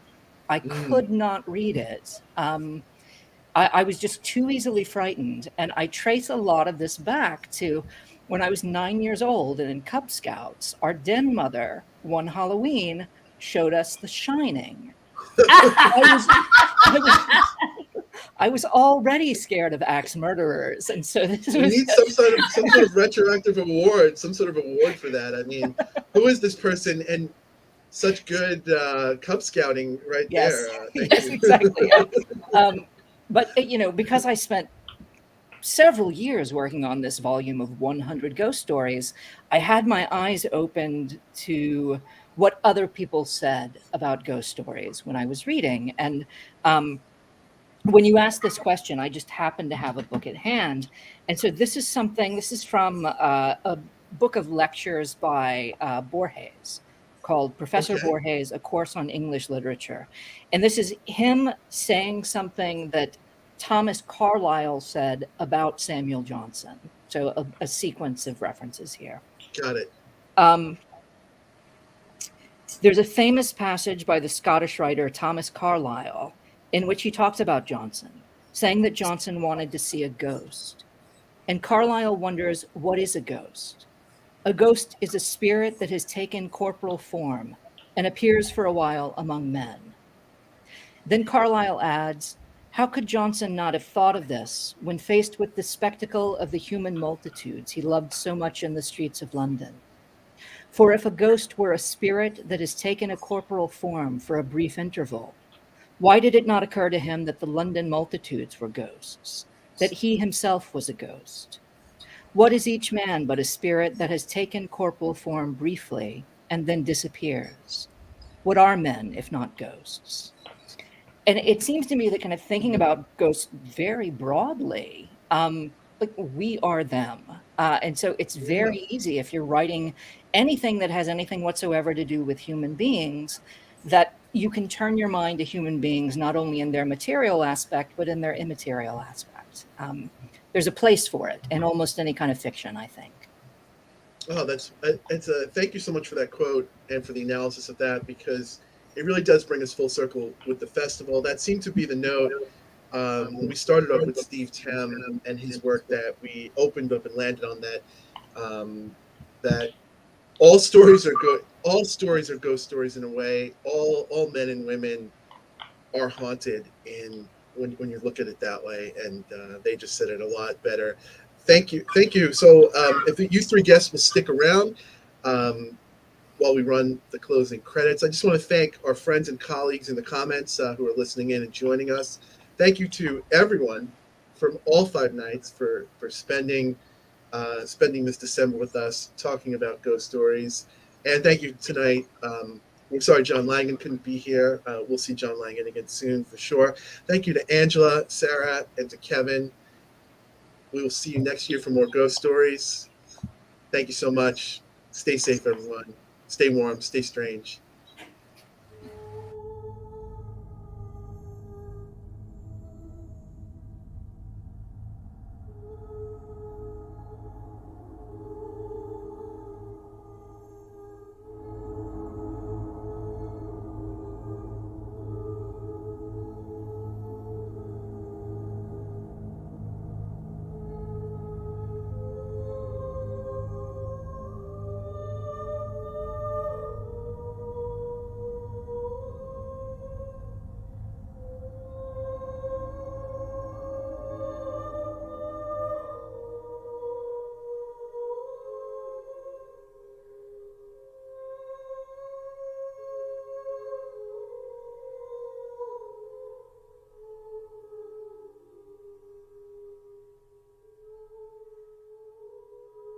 I could not read it. I was just too easily frightened. And I trace a lot of this back to when I was 9 years old and in Cub Scouts, our den mother one Halloween showed us The Shining. I was already scared of axe murderers, and so this We was need some sort of retroactive award, some sort of award for that. I mean, who is this person? And such good Cub Scouting right yes, there. yes, You. exactly. Yeah. But because I spent several years working on this volume of 100 ghost stories, I had my eyes opened to what other people said about ghost stories when I was reading, and when you asked this question, I just happened to have a book at hand. And so this is from a book of lectures by Borges called Professor Okay. Borges, A Course on English Literature. And this is him saying something that Thomas Carlyle said about Samuel Johnson. So a sequence of references here. Got it. There's a famous passage by the Scottish writer Thomas Carlyle in which he talks about Johnson, saying that Johnson wanted to see a ghost. And Carlyle wonders, what is a ghost? A ghost is a spirit that has taken corporal form and appears for a while among men. Then Carlyle adds, how could Johnson not have thought of this when faced with the spectacle of the human multitudes he loved so much in the streets of London? For if a ghost were a spirit that has taken a corporal form for a brief interval, why did it not occur to him that the London multitudes were ghosts, that he himself was a ghost? What is each man but a spirit that has taken corporal form briefly and then disappears? What are men if not ghosts? And it seems to me that kind of thinking about ghosts very broadly, like we are them. And so it's very easy if you're writing anything that has anything whatsoever to do with human beings, that you can turn your mind to human beings, not only in their material aspect, but in their immaterial aspect. There's a place for it in almost any kind of fiction, I think. Oh, thank you so much for that quote and for the analysis of that, because it really does bring us full circle with the festival. That seemed to be the note when we started off with Steve Tem and his work, that we opened up and landed on that, that all stories are ghost stories in a way. All men and women are haunted when you look at it that way, and they just said it a lot better. Thank you. So if you three guests will stick around while we run the closing credits, I just want to thank our friends and colleagues in the comments who are listening in and joining us. Thank you to everyone from all 5 nights for spending this December with us talking about ghost stories. And thank you tonight. I'm sorry John Langan couldn't be here. We'll see John Langan again soon for sure. Thank you to Angela, Sarah, and to Kevin. We will see you next year for more ghost stories. Thank you so much. Stay safe, everyone. Stay warm. Stay strange.